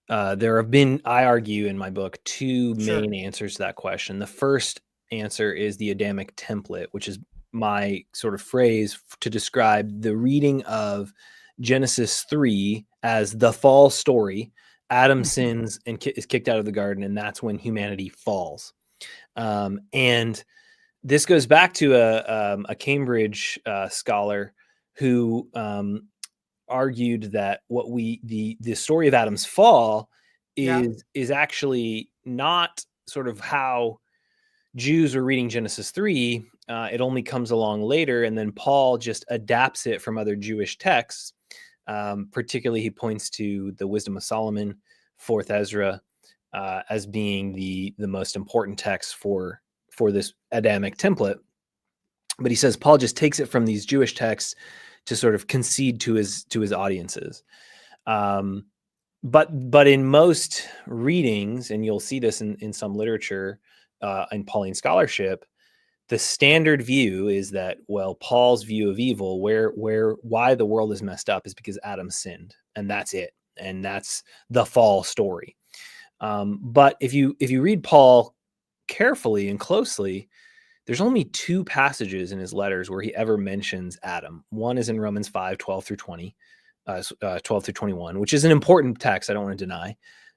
there have been, I argue in my book, two main answers to that question. The first answer is the Adamic template, which is my sort of phrase to describe the reading of Genesis 3 as the fall story. Adam sins and is kicked out of the garden, and that's when humanity falls. And this goes back to a Cambridge scholar who argued that the story of Adam's fall is actually not sort of how Jews are reading Genesis 3. It only comes along later, and then Paul just adapts it from other Jewish texts. Particularly, he points to the Wisdom of Solomon, 4th Ezra, as being the most important text for this Adamic template. But he says Paul just takes it from these Jewish texts to sort of concede to his audiences. But in most readings, and you'll see this in some literature, in Pauline scholarship, the standard view is that, well, Paul's view of evil, why the world is messed up, is because Adam sinned, and that's it, and that's the fall story. But if you read Paul carefully and closely, there's only two passages in his letters where he ever mentions Adam. One is in Romans 5, 12 through 20, 12 through 21, which is an important text, I don't want to deny.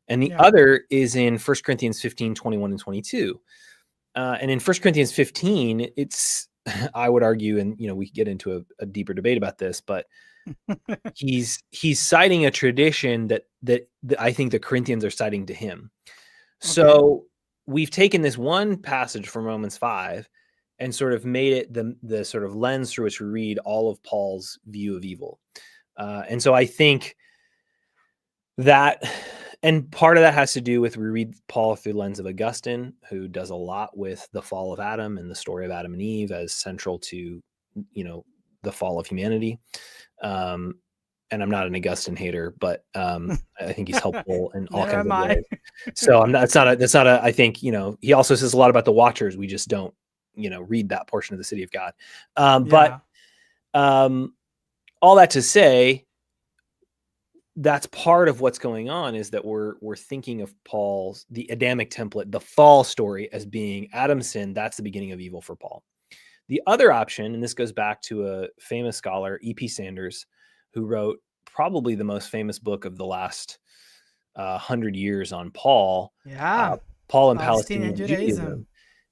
And the other is in 1 Corinthians 15, 21 and 22. And in 1 Corinthians 15, it's, I would argue, and we could get into a deeper debate about this, but he's citing a tradition that I think the Corinthians are citing to him. Okay. So we've taken this one passage from Romans 5 and sort of made it the sort of lens through which we read all of Paul's view of evil. And so I think that, and part of that has to do with, we read Paul through the lens of Augustine, who does a lot with the fall of Adam and the story of Adam and Eve as central to, the fall of humanity. And I'm not an Augustine hater, but I think he's helpful in all kinds of ways. So that's not a, I think, he also says a lot about the Watchers. We just don't, read that portion of the City of God. But all that to say, that's part of what's going on, is that we're thinking of the Adamic template, the fall story, as being Adam's sin. That's the beginning of evil for Paul. The other option, and this goes back to a famous scholar, E.P. Sanders, who wrote probably the most famous book of the last 100 years on Paul, Yeah. Paul and Palestinian Palestinian Judaism. Judaism.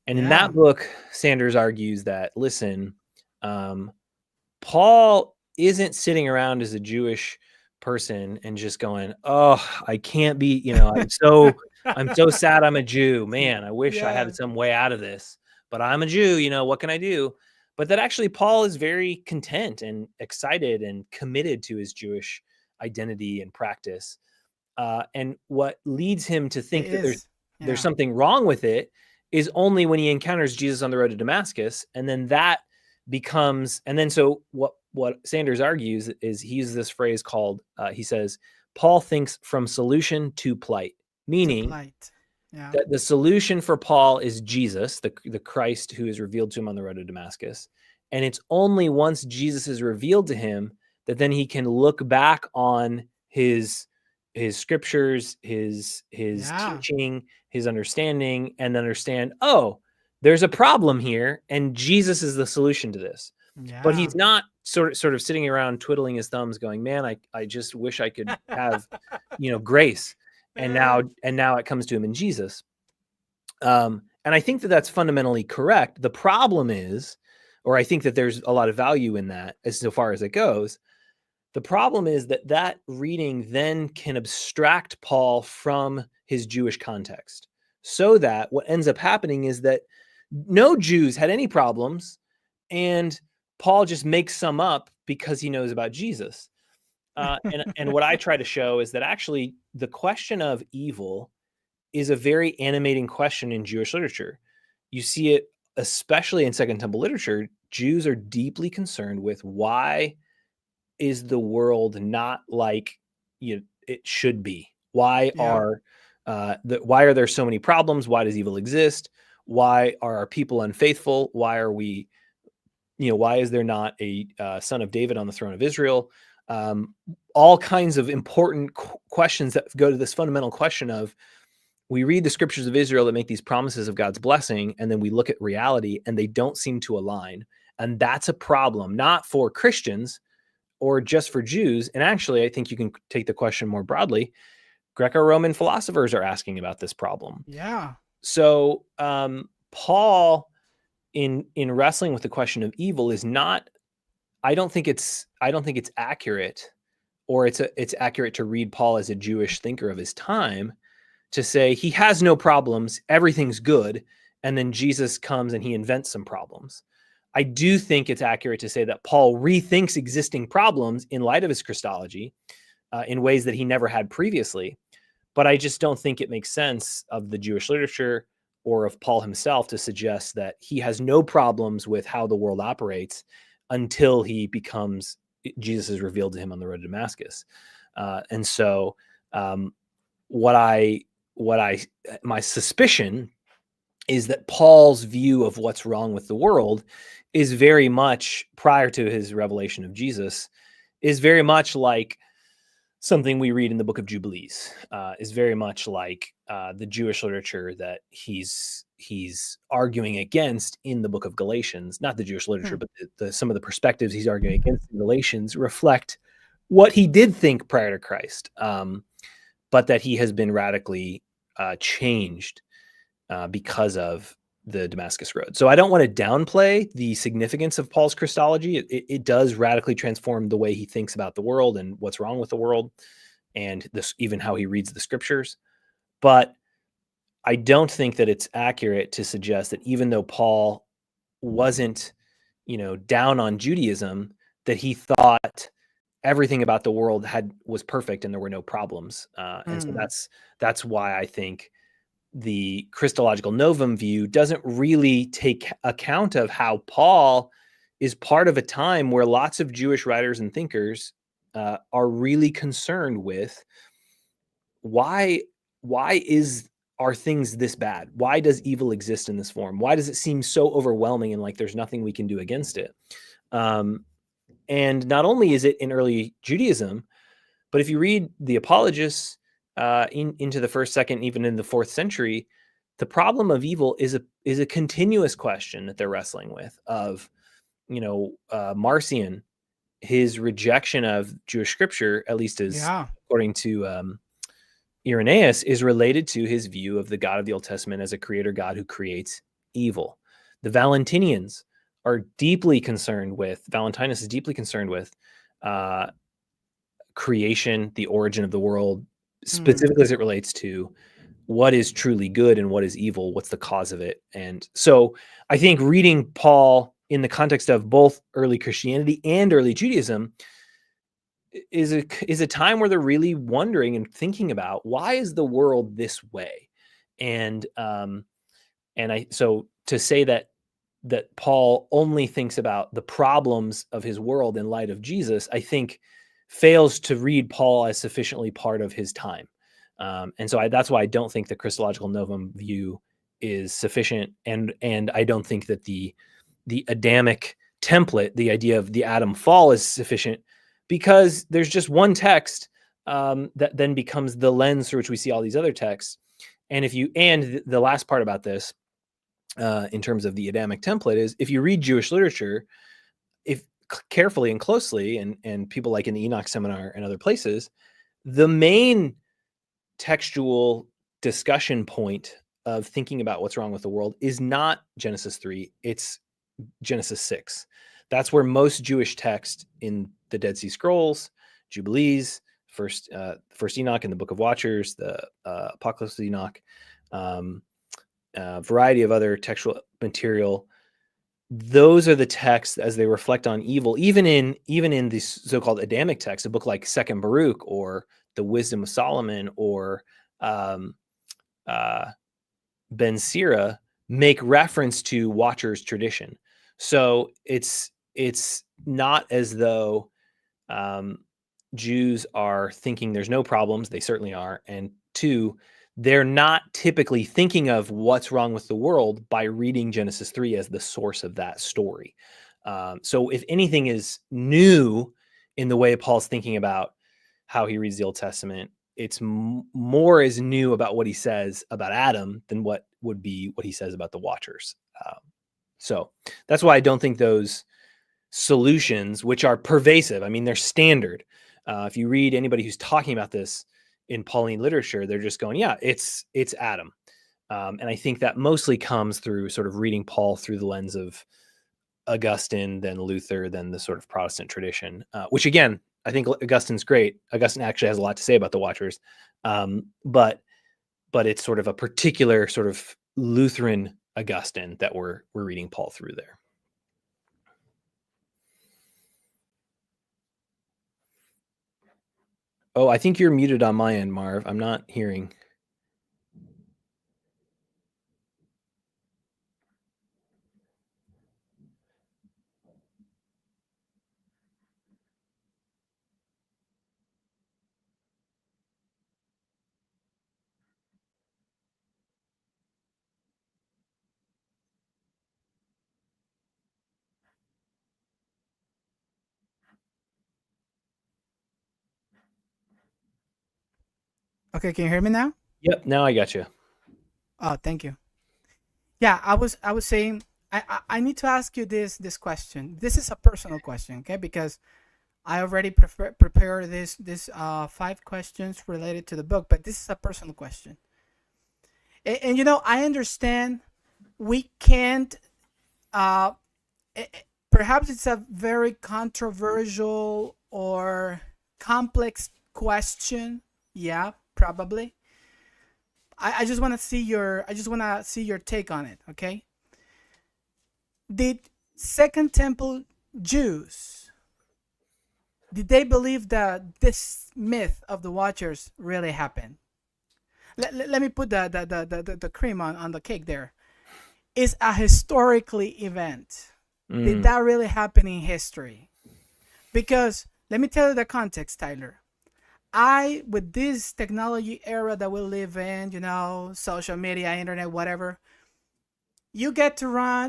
And in Yeah. that book, Sanders argues that, listen, Paul isn't sitting around as a Jewish person and just going, oh, I can't be, I'm so sad I'm a Jew. Man, I wish I Yeah. had some way out of this, but I'm a Jew, what can I do? But that actually Paul is very content and excited and committed to his Jewish identity and practice. And what leads him to think It that is. there's Yeah. something wrong with it is only when he encounters Jesus on the road to Damascus. And then that becomes, and then so what Sanders argues is he uses this phrase called, he says, Paul thinks from solution to plight, meaning Yeah. that the solution for Paul is Jesus, the Christ who is revealed to him on the road to Damascus. And it's only once Jesus is revealed to him that then he can look back on his scriptures, his teaching, his understanding, and understand, oh, there's a problem here, and Jesus is the solution to this. Yeah. But he's not sort of sitting around twiddling his thumbs going, man, I just wish I could have, grace. And now it comes to him in Jesus. And I think that that's fundamentally correct. The problem is, or I think that there's a lot of value in that as so far as it goes. The problem is that reading then can abstract Paul from his Jewish context, so that what ends up happening is that no Jews had any problems, and Paul just makes some up because he knows about Jesus. And what I try to show is that actually the question of evil is a very animating question in Jewish literature. You see it especially in Second Temple literature. Jews are deeply concerned with why is the world not like it should be? Why are there so many problems? Why does evil exist? Why are our people unfaithful? Why are we, why is there not a son of David on the throne of Israel? All kinds of important questions that go to this fundamental question of, we read the scriptures of Israel that make these promises of God's blessing, and then we look at reality and they don't seem to align. And that's a problem, not for Christians or just for Jews. And actually, I think you can take the question more broadly. Greco-Roman philosophers are asking about this problem. Yeah. So Paul, in wrestling with the question of evil, is not. I don't think it's accurate, or it's accurate to read Paul as a Jewish thinker of his time, to say he has no problems, everything's good, and then Jesus comes and he invents some problems. I do think it's accurate to say that Paul rethinks existing problems in light of his Christology in ways that he never had previously. But I just don't think it makes sense of the Jewish literature or of Paul himself to suggest that he has no problems with how the world operates until Jesus is revealed to him on the road to Damascus. And so my suspicion is that Paul's view of what's wrong with the world is very much, prior to his revelation of Jesus, is very much like something we read in the book of Jubilees, is very much like the Jewish literature that he's arguing against in the book of Galatians. Not the Jewish literature, but some of the perspectives he's arguing against in Galatians reflect what he did think prior to Christ, but that he has been radically changed because of the Damascus Road. So I don't want to downplay the significance of Paul's Christology. It does radically transform the way he thinks about the world and what's wrong with the world, and even how he reads the scriptures. But I don't think that it's accurate to suggest that even though Paul wasn't, down on Judaism, that he thought everything about the world was perfect and there were no problems. And so that's why I think the Christological Novum view doesn't really take account of how Paul is part of a time where lots of Jewish writers and thinkers are really concerned with why are things this bad? Why does evil exist in this form? Why does it seem so overwhelming and like there's nothing we can do against it? And not only is it in early Judaism, but if you read the apologists into the first, second, even in the 4th century, the problem of evil is a continuous question that they're wrestling with. Of, Marcion, his rejection of Jewish scripture, at least as according to Irenaeus, is related to his view of the God of the Old Testament as a creator God who creates evil. The Valentinians are deeply concerned with, Valentinus is deeply concerned with creation, the origin of the world, specifically as it relates to what is truly good and what is evil, what's the cause of it. And so I think reading Paul in the context of both early Christianity and early Judaism is a time where they're really wondering and thinking about, why is the world this way? And so to say that Paul only thinks about the problems of his world in light of Jesus, I think fails to read Paul as sufficiently part of his time. And so that's why I don't think the Christological Novum view is sufficient. And I don't think that the Adamic template, the idea of the Adam fall, is sufficient, because there's just one text that then becomes the lens through which we see all these other texts. And the last part about this, in terms of the Adamic template, is if you read Jewish literature, if carefully and closely, and people like in the Enoch Seminar and other places, the main textual discussion point of thinking about what's wrong with the world is not Genesis 3, it's Genesis 6. That's where most Jewish text in the Dead Sea Scrolls, Jubilees, first Enoch and the Book of Watchers, the Apocalypse of Enoch, variety of other textual material, those are the texts as they reflect on evil, even in the so-called Adamic text, a book like Second Baruch or the Wisdom of Solomon or Ben Sira, make reference to Watcher's tradition. So it's not as though Jews are thinking there's no problems. They certainly are. And two, they're not typically thinking of what's wrong with the world by reading Genesis 3 as the source of that story. So if anything is new in the way Paul's thinking about how he reads the Old Testament, it's more is new about what he says about Adam than what would be what he says about the Watchers. So that's why I don't think those solutions, which are pervasive, I mean, they're standard. If you read anybody who's talking about this in Pauline literature, they're just going, yeah, it's Adam. And I think that mostly comes through sort of reading Paul through the lens of Augustine, then Luther, then the sort of Protestant tradition, which again, I think Augustine's great. Augustine actually has a lot to say about the Watchers. But it's sort of a particular sort of Lutheran Augustine that we're reading Paul through there. Oh, I think you're muted on my end, Marv. I'm not hearing. Okay, can you hear me now? Yep, now I got you. Oh, thank you. Yeah, I was saying I need to ask you this question. This is a personal question, okay? Because I already prepared this 5 questions related to the book, but this is a personal question. And you know, I understand we can't. Perhaps it's a very controversial or complex question. Yeah, probably. I just want to see your take on it. Okay. Did Second Temple Jews, did they believe that this myth of the Watchers really happened? Let me put the cream on the cake there. Is a historically event. Did that really happen in history? Because let me tell you the context, Tyler. With this technology era that we live in, you know, social media, internet, whatever, you get to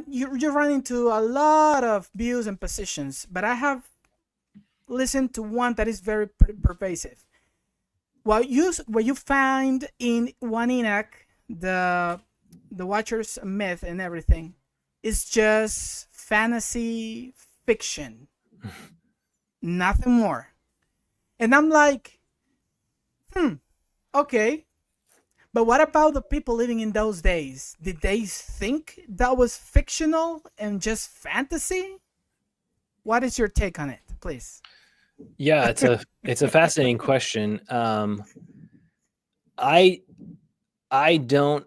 you run into a lot of views and positions, but I have listened to one that is very pervasive. What you find in 1 Enoch, the the Watcher's myth and everything is just fantasy fiction, nothing more. And I'm like, okay. But what about the people living in those days? Did they think that was fictional and just fantasy? What is your take on it, please? Yeah, it's a fascinating question. I don't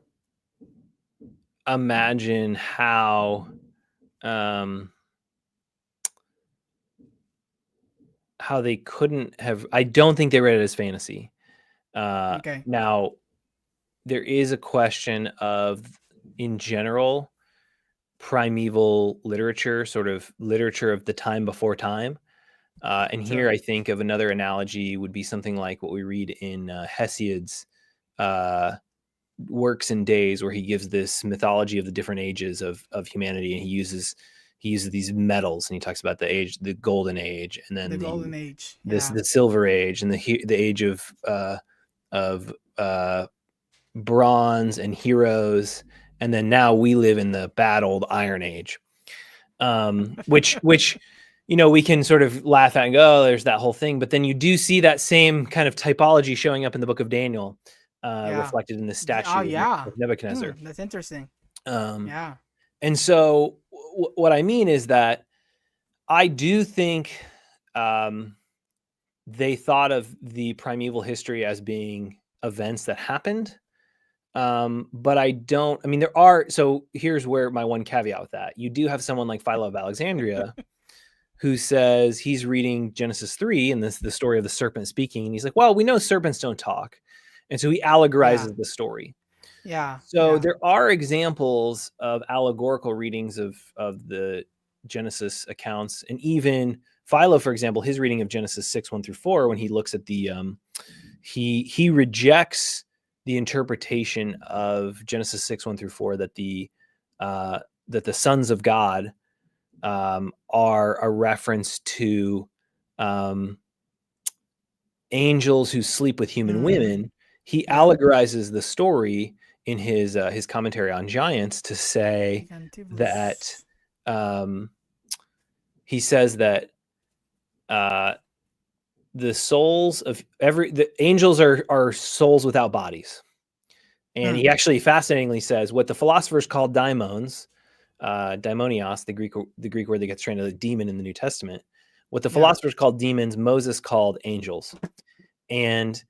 imagine how they couldn't have. I don't think they read it as fantasy. Okay. Now, there is a question of, in general, primeval literature, sort of literature of the time before time. And here Sure. I think of another analogy would be something like what we read in Hesiod's Works and Days, where he gives this mythology of the different ages of humanity, and he uses these metals, and he talks about the golden age, and then The golden age. the Yeah. silver age, and the age of bronze and heroes, and then now we live in the bad old Iron Age, which we can sort of laugh at and go, oh, there's that whole thing, but then you do see that same kind of typology showing up in the book of Daniel, reflected in the statue Oh, yeah. of Nebuchadnezzar. That's interesting. Um, Yeah. and so what I mean is that I do think they thought of the primeval history as being events that happened. But so here's where my one caveat with that. You do have someone like Philo of Alexandria who says he's reading Genesis 3 and the story of the serpent speaking. And he's like, well, we know serpents don't talk. And so he allegorizes the story. Yeah. So there are examples of allegorical readings of the Genesis accounts. And even Philo, for example, his reading of Genesis 6:1-4, when he looks at the, he rejects the interpretation of Genesis 6:1-4 that the sons of God are a reference to angels who sleep with human women. He allegorizes the story in his commentary on Giants to say that he says that the souls of the angels are souls without bodies. And he actually fascinatingly says what the philosophers call daimons, daimonios, the Greek word that gets translated demon in the New Testament. What the philosophers called demons, Moses called angels. And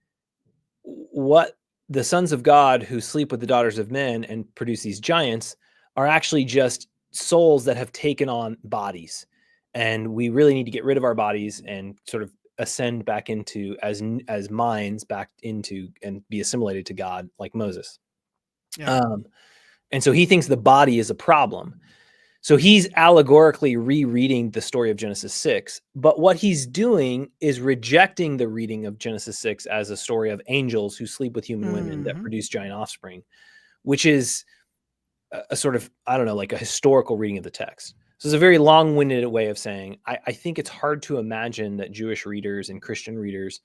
what the sons of God who sleep with the daughters of men and produce these giants are actually just souls that have taken on bodies. And we really need to get rid of our bodies and sort of ascend back into as minds back into and be assimilated to God like Moses. And so he thinks the body is a problem. So he's allegorically rereading the story of Genesis 6, but what he's doing is rejecting the reading of Genesis 6 as a story of angels who sleep with human women that produce giant offspring, which is a sort of, I don't know, like a historical reading of the text. So it's a very long-winded way of saying, I think it's hard to imagine that Jewish readers and Christian readers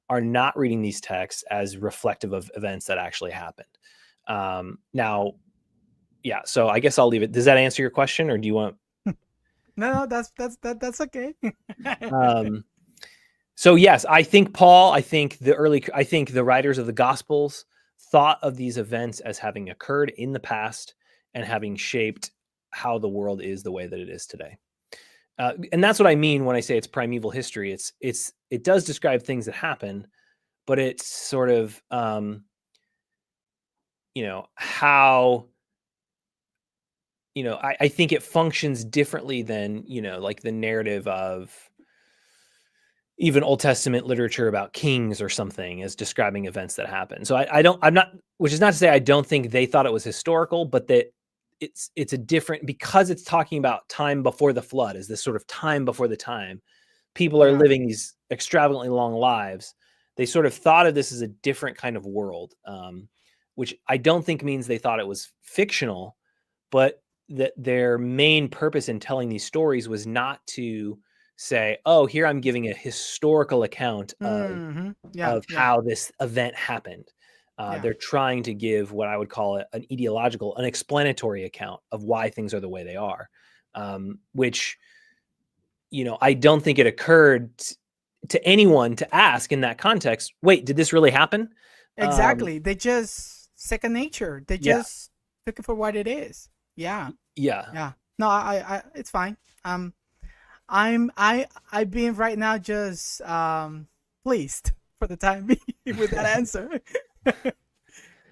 are not reading these texts as reflective of events that actually happened. Now, yeah, so I guess I'll leave it. Does that answer your question, or do you want? No, that's okay. So yes, I think the writers of the Gospels thought of these events as having occurred in the past and having shaped how the world is the way that it is today. And that's what I mean when I say it's primeval history. It does describe things that happen, but it's sort of how. I think it functions differently than, like the narrative of even Old Testament literature about kings or something as describing events that happen. So which is not to say I don't think they thought it was historical, but that it's a different, because it's talking about time before the flood, is this sort of time before the time. People are living these extravagantly long lives. They sort of thought of this as a different kind of world, which I don't think means they thought it was fictional, but that their main purpose in telling these stories was not to say, oh, here I'm giving a historical account of how this event happened. They're trying to give what I would call an ideological, an explanatory account of why things are the way they are, which, I don't think it occurred to anyone to ask in that context, wait, did this really happen? Exactly. They just second nature. They just took it for what it is. Yeah. Yeah. No, I it's fine. I've been right now just pleased for the time being with that answer.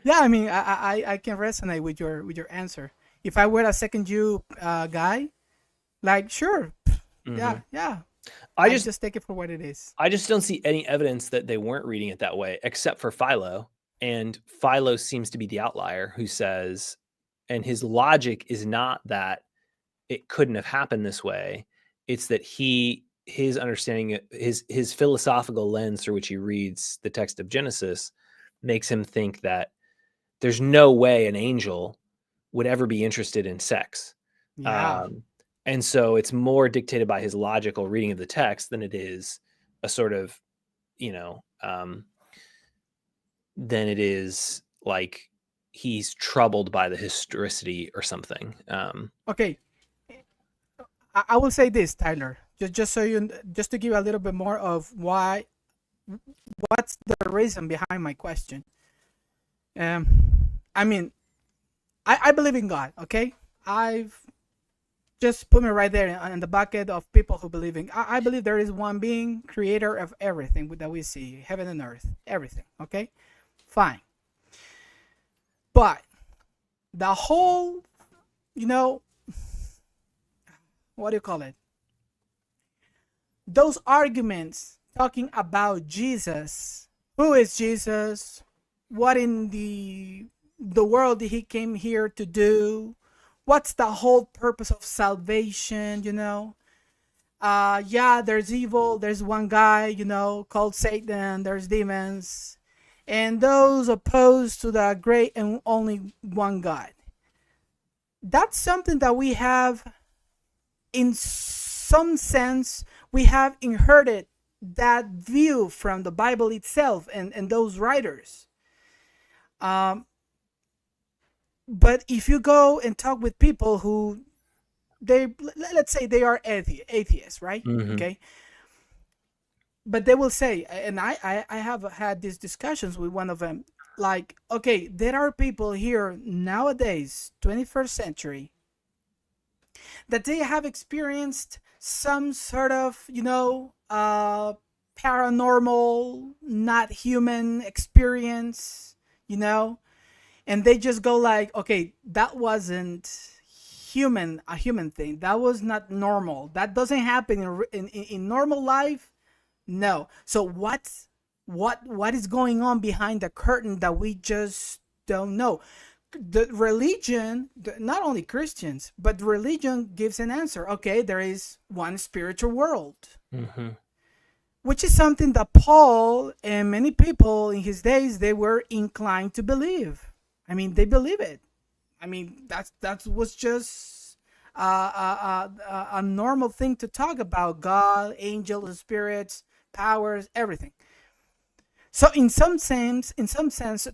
Yeah, I mean, I can resonate with your answer. If I were a second Jew guy, like, sure, yeah. I just take it for what it is. I just don't see any evidence that they weren't reading it that way, except for Philo. And Philo seems to be the outlier who says, and his logic is not that it couldn't have happened this way. It's that his understanding, his philosophical lens through which he reads the text of Genesis makes him think that there's no way an angel would ever be interested in sex. Yeah. And so it's more dictated by his logical reading of the text than it is a sort of, than it is like he's troubled by the historicity or something. Okay. I will say this, Tyler, just to give a little bit more of what's the reason behind my question. I mean, I believe in God. Okay, I've just put me right there in the bucket of people who believe in. I believe there is one being, creator of everything that we see, heaven and earth, everything. Okay, fine. But the whole, what do you call it? Those arguments talking about Jesus. Who is Jesus? What in the world did he came here to do? What's the whole purpose of salvation? There's evil. There's one guy, called Satan. There's demons. And those opposed to the great and only one God. That's something that we have, in some sense, we have inherited that view from the Bible itself and those writers. But if you go and talk with people who let's say they are atheists, right? Mm-hmm. Okay. But they will say, and I have had these discussions with one of them, like, okay, there are people here nowadays, 21st century, that they have experienced some sort of, paranormal, not human experience, and they just go like, okay, that wasn't a human thing. That was not normal. That doesn't happen in normal life. No. So what is going on behind the curtain that we just don't know? The religion, not only Christians, but religion gives an answer. Okay, there is one spiritual world. Mm-hmm. Which is something that Paul and many people in his days, they were inclined to believe. I mean, they believe it. I mean, that was just a normal thing to talk about: God, angels, spirits, powers, everything. So in some sense,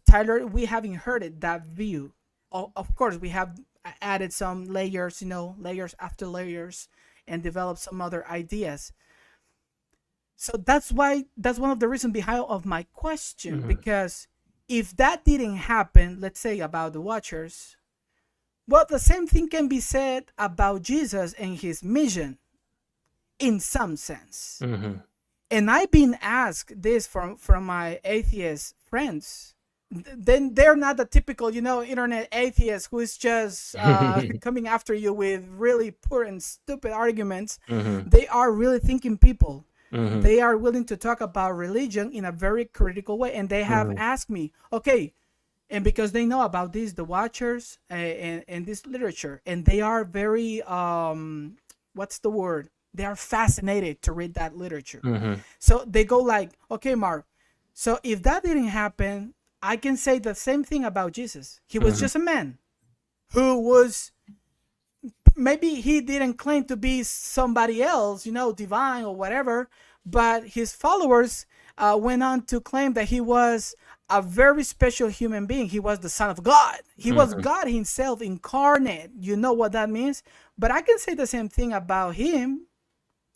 Tyler, we have inherited that view. Of course, we have added some layers, layers after layers, and developed some other ideas. So that's one of the reasons behind of my question, Mm-hmm. because if that didn't happen, let's say about the Watchers, well, the same thing can be said about Jesus and his mission, in some sense. Mm-hmm. And I've been asked this from my atheist friends. Then they're not the typical, internet atheist who is just coming after you with really poor and stupid arguments. Mm-hmm. They are really thinking people. Mm-hmm. They are willing to talk about religion in a very critical way. And they have asked me, okay, and because they know about this, the Watchers and this literature, and they are very, what's the word? They are fascinated to read that literature. Mm-hmm. So they go like, okay, Mark, so if that didn't happen, I can say the same thing about Jesus. He was just a man who was, maybe he didn't claim to be somebody else, divine or whatever, but his followers went on to claim that he was a very special human being. He was the Son of God. He was Mm-hmm. God himself incarnate. You know what that means? But I can say the same thing about him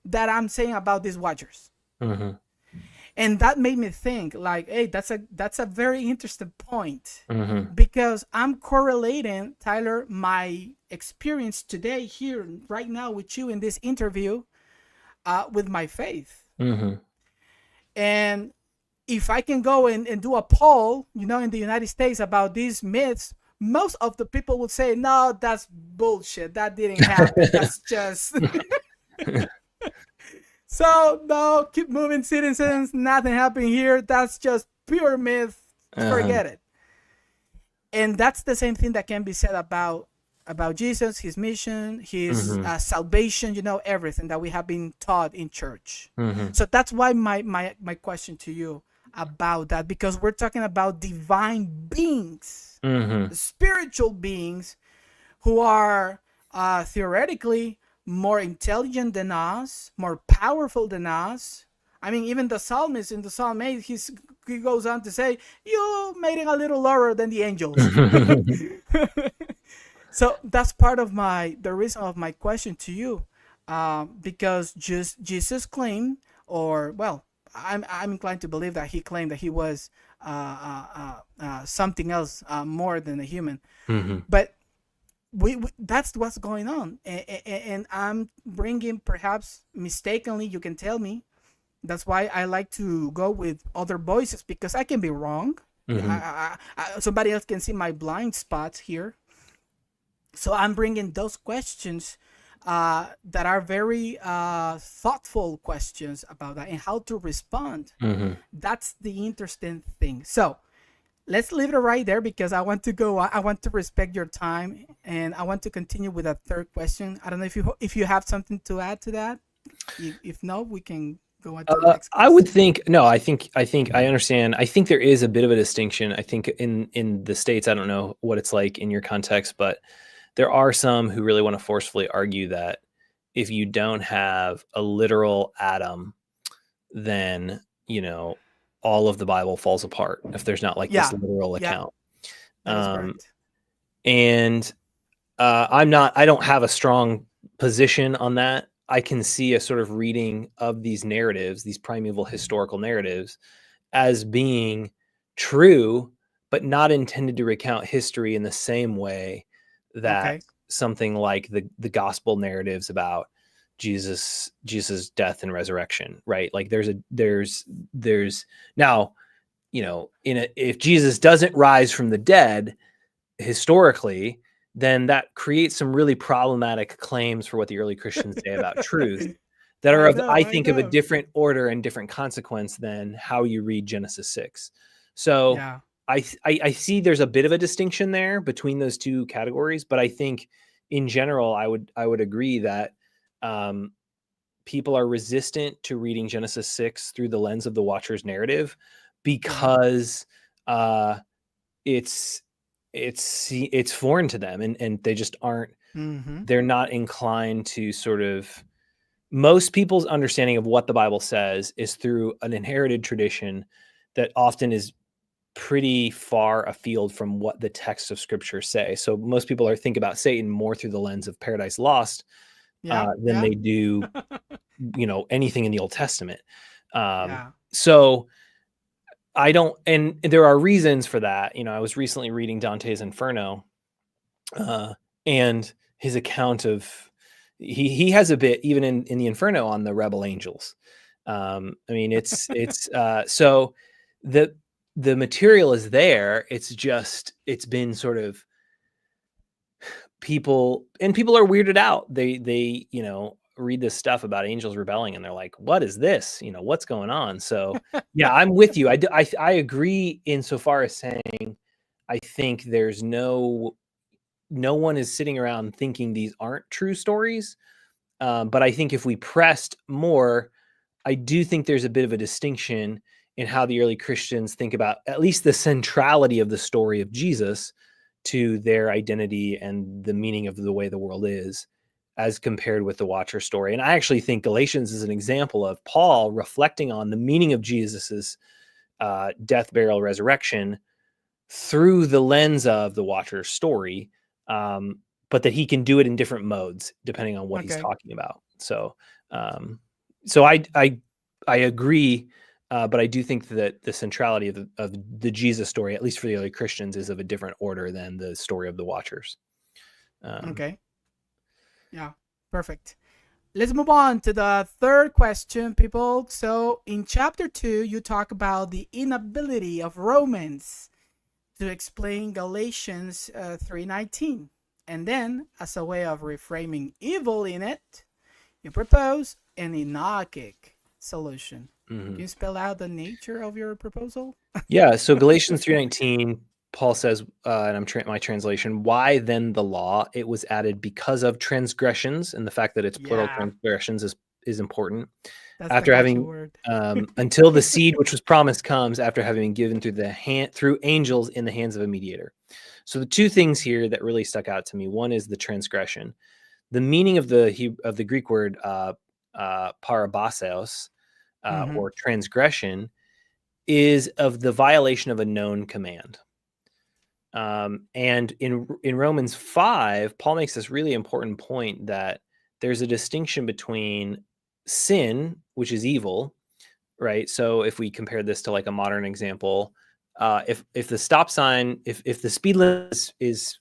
that I'm saying about these watchers. Mm-hmm. And that made me think like, hey, that's a very interesting point, Mm-hmm. because I'm correlating, Tyler, my experience today here right now with you in this interview with my faith. Mm-hmm. And if I can go and do a poll, in the United States about these myths, most of the people would say, no, that's bullshit. That didn't happen. That's just. So, no, keep moving, citizens. Nothing happened here. That's just pure myth. Uh-huh. Forget it. And that's the same thing that can be said about Jesus, his mission, his Mm-hmm. salvation, everything that we have been taught in church. Mm-hmm. So that's why my question to you about that, because we're talking about divine beings, Mm-hmm. spiritual beings who are theoretically more intelligent than us, more powerful than us. I mean, even the psalmist in the Psalm 8, he goes on to say, you made it a little lower than the angels. So that's part of the reason of my question to you, because just Jesus claimed, or well, I'm inclined to believe that he claimed that he was something else more than a human. Mm-hmm. But we that's what's going on, and I'm bringing, perhaps mistakenly, you can tell me. That's why I like to go with other voices, because I can be wrong. Mm-hmm. Somebody else can see my blind spots here. So I'm bringing those questions that are very thoughtful questions about that and how to respond. Mm-hmm. That's the interesting thing. So let's leave it right there, because I want to go. I want to respect your time, and I want to continue with a third question. I don't know if you have something to add to that. If no, we can go on to the next I would question. think no. I think I understand. I think there is a bit of a distinction. I think in the States, I don't know what it's like in your context, but there are some who really want to forcefully argue that if you don't have a literal Adam, then all of the Bible falls apart if there's not like this Yeah, literal yeah, account. that is Um, correct. and I don't have a strong position on that. I can see a sort of reading of these narratives, these primeval historical narratives, as being true, but not intended to recount history in the same way that Okay. something like the gospel narratives about Jesus' death and resurrection, right? Like there's now, if Jesus doesn't rise from the dead historically, then that creates some really problematic claims for what the early Christians say about truth that are I of, know. I I think, of a know. different order and different consequence than how you read Genesis 6. So Yeah. I see there's a bit of a distinction there between those two categories, but I think in general, I would agree that um, people are resistant to reading Genesis 6 through the lens of the Watcher's narrative Yeah. because uh, it's it's foreign to them, and they just aren't, Mm-hmm. they're not inclined to sort of, most people's understanding of what the Bible says is through an inherited tradition that often is pretty far afield from what the texts of scripture say. So most people think about Satan more through the lens of Paradise Lost Yeah. than Yeah. they do, anything in the Old Testament. Yeah. So I don't, and there are reasons for that. I was recently reading Dante's Inferno, uh, and his account of, he has a bit even in the Inferno on the rebel angels. I mean, so the the material is there. It's just, it's been sort of, people are weirded out. They read this stuff about angels rebelling, and they're like, what is this? What's going on? So yeah, I'm with you. I agree insofar as saying, I think there's no one is sitting around thinking these aren't true stories. But I think if we pressed more, I do think there's a bit of a distinction in how the early Christians think about at least the centrality of the story of Jesus to their identity and the meaning of the way the world is, as compared with the Watcher story. And I actually think Galatians is an example of Paul reflecting on the meaning of Jesus's death, burial, resurrection through the lens of the Watcher's story, but that he can do it in different modes depending on what he's talking about. So, so I agree, but I do think that the centrality of the Jesus story, at least for the early Christians, is of a different order than the story of the Watchers. Okay. Yeah, perfect. Let's move on to the third question, people. So in chapter 2, you talk about the inability of Romans to explain Galatians 3:19. And then, as a way of reframing evil in it, you propose an Enochic solution. Can you spell out the nature of your proposal? Yeah, so Galatians 3:19, Paul says, and my translation, why then the law? It was added because of transgressions, and the fact that it's plural transgressions is important. That's after having until the seed which was promised comes, after having been given through angels in the hands of a mediator. So the two things here that really stuck out to me, one is the transgression. The meaning of the Greek word parabaseos, or transgression, is of the violation of a known command. And in Romans 5, Paul makes this really important point that there's a distinction between sin, which is evil, right? So if we compare this to like a modern example, if the stop sign, if the speed limit is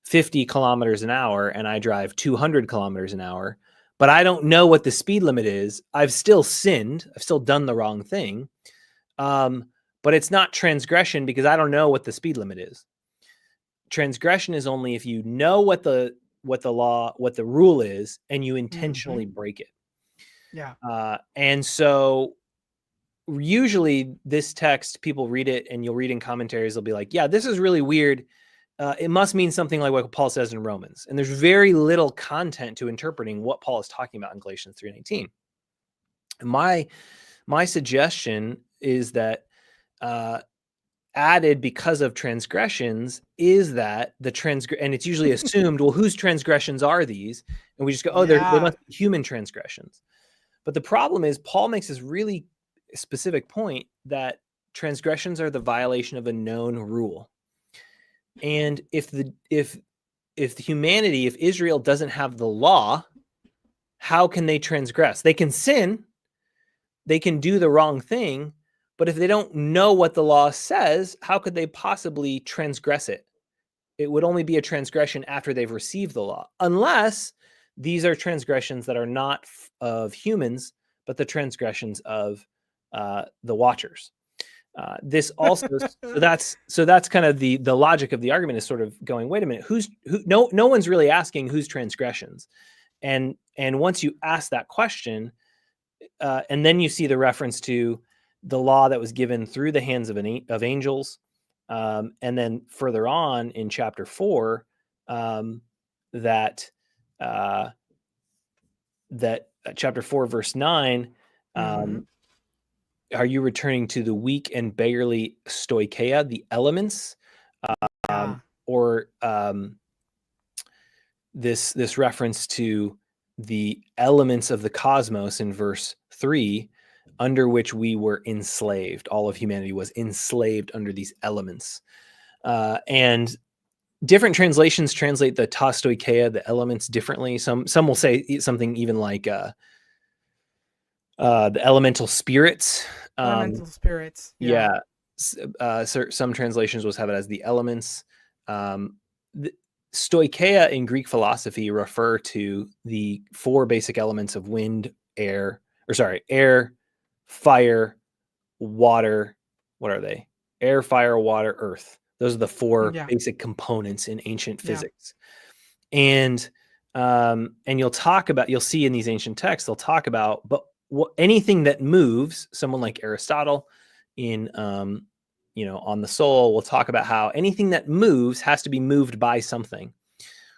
50 kilometers an hour and I drive 200 kilometers an hour, but I don't know what the speed limit is, I've still sinned. I've still done the wrong thing. But it's not transgression because I don't know what the speed limit is. Transgression is only if you know what the rule is and you intentionally break it. Yeah. And so usually this text, people read it and you'll read in commentaries, they'll be like, yeah, this is really weird. It must mean something like what Paul says in Romans. And there's very little content to interpreting what Paul is talking about in Galatians 3:19. My suggestion is that added because of transgressions is that and it's usually assumed, well, whose transgressions are these? And we just go, they must be human transgressions. But the problem is Paul makes this really specific point that transgressions are the violation of a known rule. And if Israel doesn't have the law, how can they transgress? They can sin, they can do the wrong thing, but if they don't know what the law says, how could they possibly transgress it? It would only be a transgression after they've received the law, unless these are transgressions that are not of humans, but the transgressions of the Watchers. This also, so that's kind of the logic of the argument, is sort of going, wait a minute, no one's really asking whose transgressions, and once you ask that question, and then you see the reference to the law that was given through the hands of angels, and then further on in chapter 4, that chapter 4 verse 9. Are you returning to the weak and beggarly stoicheia, the elements, or this reference to the elements of the cosmos in verse 3, under which we were enslaved? All of humanity was enslaved under these elements, and different translations translate the ta stoicheia, the elements, differently. Some will say something even like the elemental spirits. Elemental spirits. Yeah. Some translations will have it as the elements. The stoicheia in Greek philosophy refer to the 4 basic elements of wind, air, fire, water. What are they? Air, fire, water, earth. Those are the 4 basic components in ancient physics. And you'll see in these ancient texts, they'll talk about, but anything that moves, someone like Aristotle in on the soul will talk about how anything that moves has to be moved by something.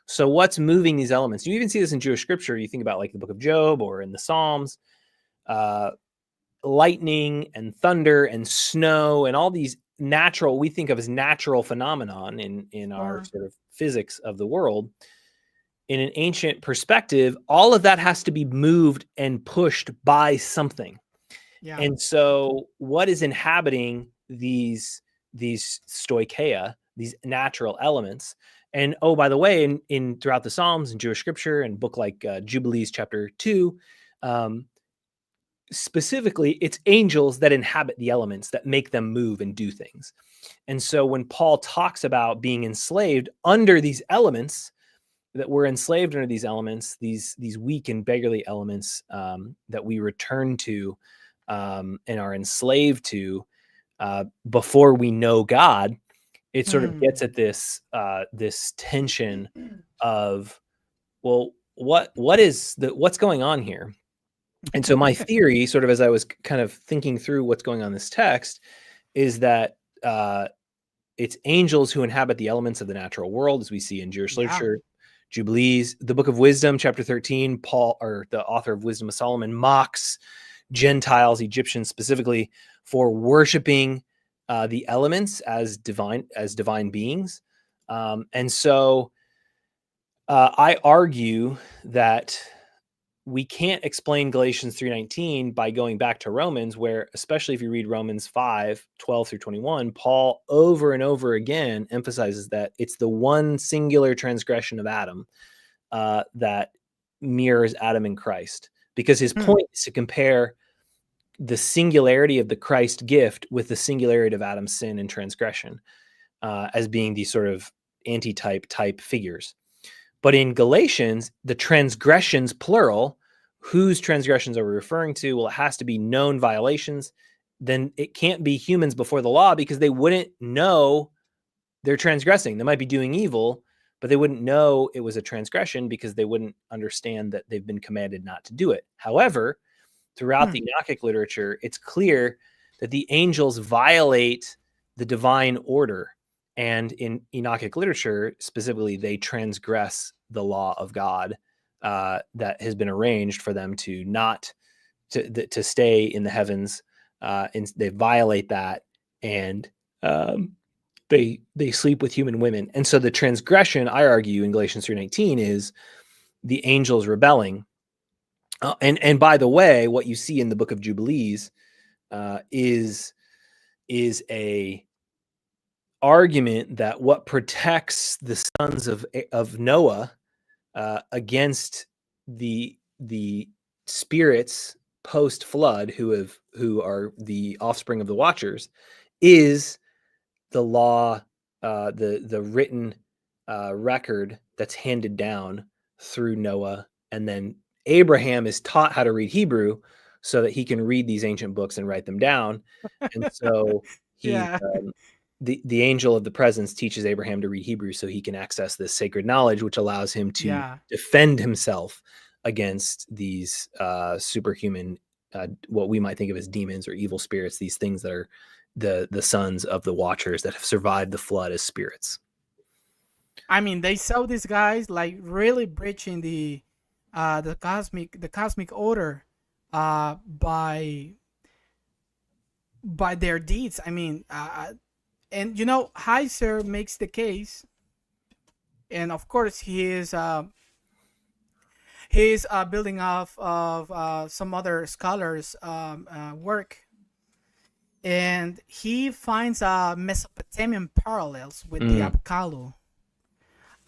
So what's moving these elements? You even see this in Jewish scripture. You think about like the book of Job or in the Psalms, lightning and thunder and snow and all these we think of as natural phenomenon in our sort of physics of the world. In an ancient perspective, all of that has to be moved and pushed by something. Yeah. And so what is inhabiting these stoicheia, these natural elements? And oh, by the way, in throughout the Psalms and Jewish scripture and book like Jubilees chapter 2, specifically, it's angels that inhabit the elements that make them move and do things. And so when Paul talks about being enslaved under these elements, that we're enslaved under these elements, these weak and beggarly elements that we return to and are enslaved to before we know God, it sort of gets at this this tension of, well, what's going on here? And so my theory, sort of as I was kind of thinking through what's going on in this text, is that it's angels who inhabit the elements of the natural world, as we see in Jewish literature. Jubilees, the book of Wisdom, chapter 13, Paul, or the author of Wisdom of Solomon, mocks Gentiles, Egyptians specifically, for worshiping the elements as divine beings. And so I argue that we can't explain Galatians 3:19 by going back to Romans, where, especially if you read Romans 5:12 through 21, Paul over and over again emphasizes that it's the one singular transgression of Adam that mirrors Adam and Christ, because his point is to compare the singularity of the Christ gift with the singularity of Adam's sin and transgression as being these sort of type figures. But in Galatians, the transgressions, plural, whose transgressions are we referring to? Well, it has to be known violations. Then it can't be humans before the law, because they wouldn't know they're transgressing. They might be doing evil, but they wouldn't know it was a transgression because they wouldn't understand that they've been commanded not to do it. However, throughout the Enochic literature, it's clear that the angels violate the divine order. And in Enochic literature, specifically, they transgress the law of God that has been arranged for them to not to stay in the heavens, and they violate that, and they sleep with human women. And so the transgression, I argue, in Galatians 3:19 is the angels rebelling. And by the way, what you see in the book of Jubilees is a argument that what protects the sons of Noah against the spirits post flood who are the offspring of the Watchers is the law, the written record that's handed down through Noah, and then Abraham is taught how to read Hebrew so that he can read these ancient books and write them down. And so he the angel of the presence teaches Abraham to read Hebrew so he can access this sacred knowledge, which allows him to defend himself against these superhuman, what we might think of as demons or evil spirits, these things that are the sons of the Watchers that have survived the flood as spirits. I mean, they saw these guys like really breaching the cosmic order by their deeds. I mean, and you know, Heiser makes the case, and of course he is building off of some other scholars' work, and he finds Mesopotamian parallels with the Apkallu.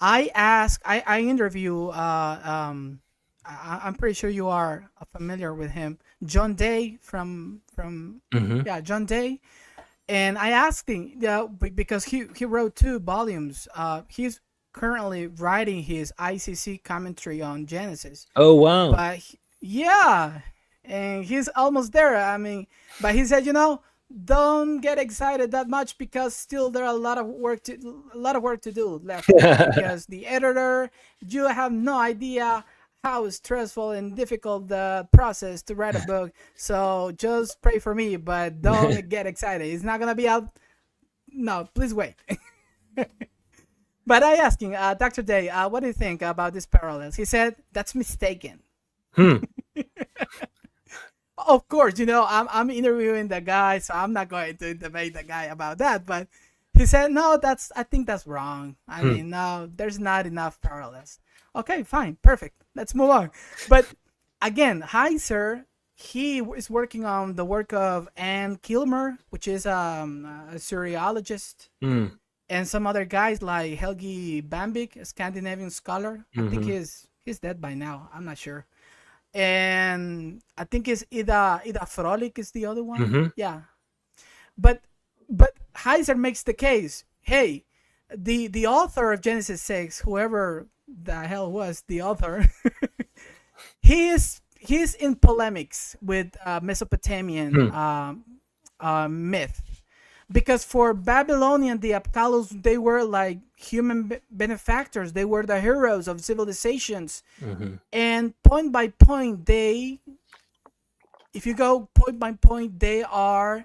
I interview I'm pretty sure you are familiar with him, John Day from John Day. And I asked him, because he wrote 2 volumes. He's currently writing his ICC commentary on Genesis. Oh, wow. But and he's almost there. I mean, but he said, don't get excited that much, because still there are a lot of work to do left. Because the editor, you have no idea how stressful and difficult the process to write a book. So just pray for me, but don't get excited. It's not gonna be out. No, please wait. But I asked him, Dr. Day, what do you think about these parallels? He said, that's mistaken. Of course, I'm interviewing the guy, so I'm not going to debate the guy about that. But he said, no, I think that's wrong. I mean, no, there's not enough parallels. Okay, fine, perfect. Let's move on. But again, Heiser, he is working on the work of Ann Kilmer, which is a Syriologist, Mm, and some other guys like Helgi Bambik, a Scandinavian scholar. I think mhm, he's dead by now. I'm not sure. And I think it's Ida Frolik is the other one. mhm, Yeah, but but Heiser makes the case. Hey, the author of Genesis 6, whoever the hell was the author, he's in polemics with Mesopotamian mm, myth, because for Babylonian the Apkallos, they were like human benefactors. They were the heroes of civilizations, mhm, and point by point, if you go point by point, they are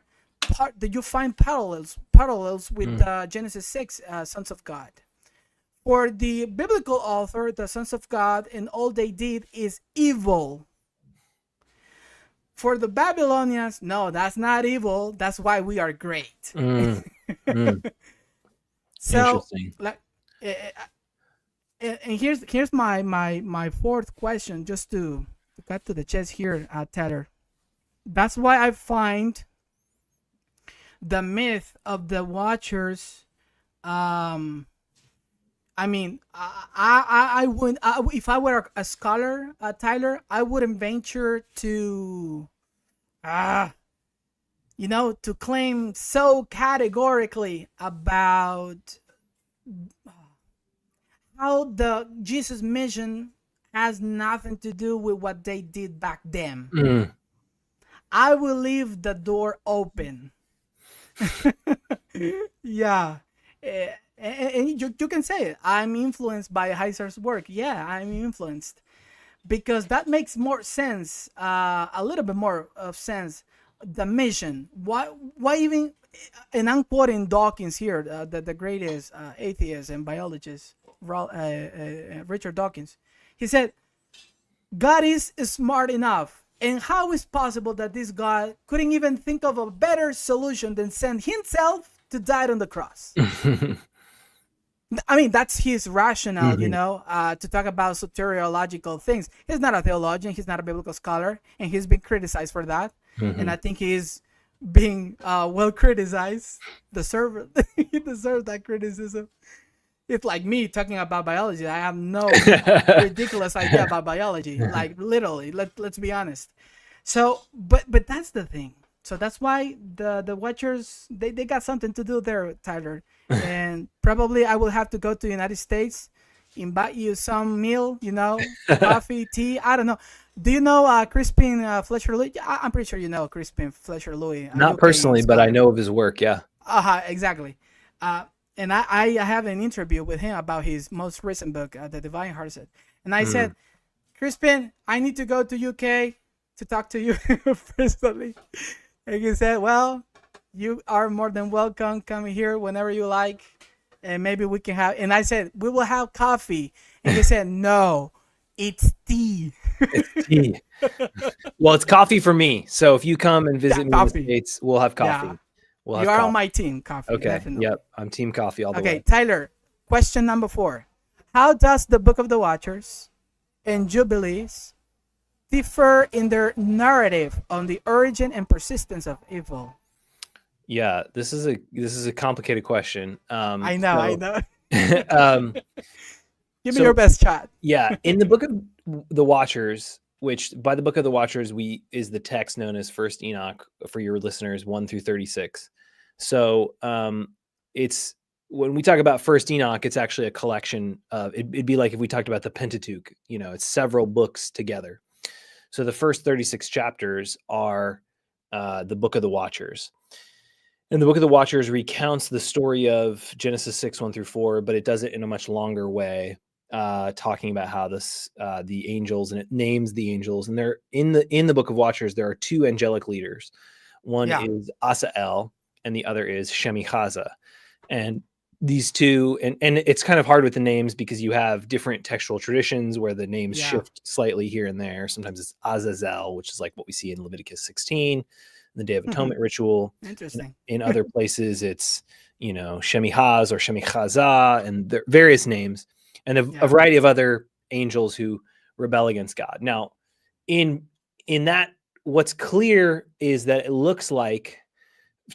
part that you find parallels with mm. Genesis 6, sons of God. For the biblical author, the sons of God and all they did is evil. For the Babylonians, no, that's not evil. That's why we are great. Mm, mm. So, Interesting. like, and here's my fourth question, just to cut to the chest here, Tyler. That's why I find the myth of the Watchers. I mean, I would, if I were a scholar, Tyler, I wouldn't venture to, uh, to claim so categorically about how the Jesus mission has nothing to do with what they did back then. Mm, I will leave the door open. Yeah. And you can say it. I'm influenced by Heiser's work. Yeah, I'm influenced. Because that makes more sense, a little bit more of sense. The mission. Why even, and I'm quoting Dawkins here, the greatest atheist and biologist, Richard Dawkins. He said, God is smart enough. And how is possible that this God couldn't even think of a better solution than send himself to die on the cross? I mean, that's his rationale, mhm, to talk about soteriological things. He's not a theologian, he's not a biblical scholar, and he's been criticized for that. And mhm. I think he's being well criticized. He deserves that criticism. It's like me talking about biology. I have no ridiculous idea about biology. Like literally, let's be honest. So, but that's the thing. So that's why the Watchers, they got something to do there, Tyler. And probably I will have to go to the United States, invite you some meal, coffee, tea. I don't know. Do you know Crispin Fletcher Louis? I'm pretty sure you know Crispin Fletcher Louis, a Not UK personally, but I scholar. know of his work. Yeah. Exactly. Uh, and I have an interview with him about his most recent book, The Divine Heartset. And I Mm, said, Crispin, I need to go to UK to talk to you personally. And he said, well, you are more than welcome. Come here whenever you like. And maybe we can have. And I said, we will have coffee. And he said, no, it's tea. it's tea. Well, it's coffee for me. So if you come and Yeah, visit me in the coffee. States, we'll have Yeah. coffee. We'll You have are on coffee. my team, coffee, Okay. definitely. Yep. I'm team coffee all the Okay, way. Tyler, question number 4. How does the Book of the Watchers and Jubilees differ in their narrative on the origin and persistence of evil? Yeah, this is a complicated question. I know, I know. Um, Give me so your best shot. yeah, in the Book of the Watchers, which by the Book of the Watchers is the text known as First Enoch for your listeners 1 through 36. So it's when we talk about First Enoch, it's actually a collection of it'd be like if we talked about the Pentateuch. It's several books together. So the first 36 chapters are the Book of the Watchers. And the Book of the Watchers recounts the story of Genesis 6, 1 through 4, but it does it in a much longer way, talking about how the angels, and it names the angels. And they're in the Book of Watchers, there are 2 angelic leaders. One Yeah. is Asael, and the other is Shemichaza. And these two, and it's kind of hard with the names because you have different textual traditions where the names Yeah. shift slightly here and there. Sometimes it's Azazel, which is like what we see in Leviticus 16, the Day of Atonement ritual. Interesting. In other places, it's Shemihaz or Shemichaza, and there are various names, and a variety of other angels who rebel against God. Now, in that what's clear is that it looks like,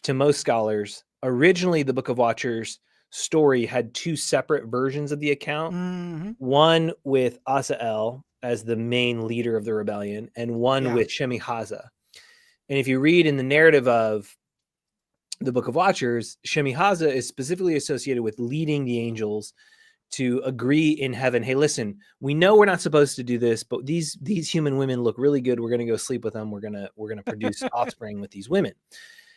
to most scholars, originally the Book of Watchers story had two separate versions of the account. Mm-hmm. One with Asael as the main leader of the rebellion, and one with Shemihaza. And if you read in the narrative of the Book of Watchers, Shemihaza is specifically associated with leading the angels to agree in heaven, hey, listen, we know we're not supposed to do this, but these human women look really good. We're going to go sleep with them. We're going to produce offspring with these women.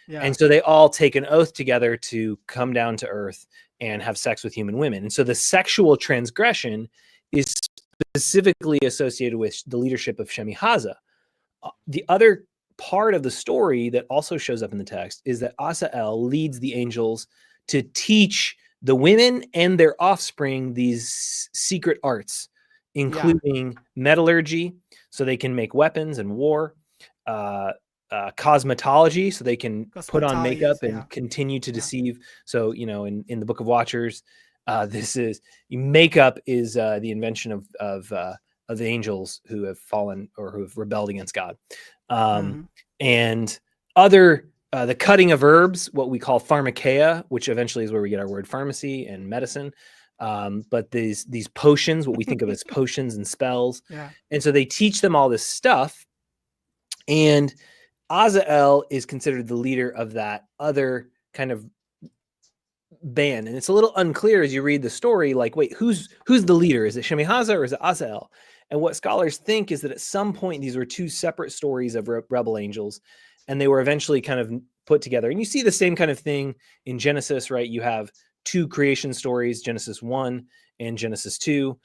Yeah. And so they all take an oath together to come down to earth and have sex with human women. And so the sexual transgression is specifically associated with the leadership of Shemihaza. The other part of the story that also shows up in the text is that Asael leads the angels to teach the women and their offspring these secret arts, including metallurgy, so they can make weapons and war, cosmetology, so they can put on makeup and continue to deceive. So, you know, in the Book of Watchers, makeup is the invention of the angels who have fallen or who have rebelled against God. And other, the cutting of herbs, what we call pharmakeia, which eventually is where we get our word pharmacy and medicine. But these potions, what we think of as potions and spells. And so they teach them all this stuff. And Azael is considered the leader of that other kind of band. And it's a little unclear as you read the story, like, wait, who's the leader? Is it Shemihaza or is it Azael? And what scholars think is that at some point, these were two separate stories of rebel angels, and they were eventually kind of put together. And you see the same kind of thing in Genesis, right? You have two creation stories, Genesis 1 and Genesis 2.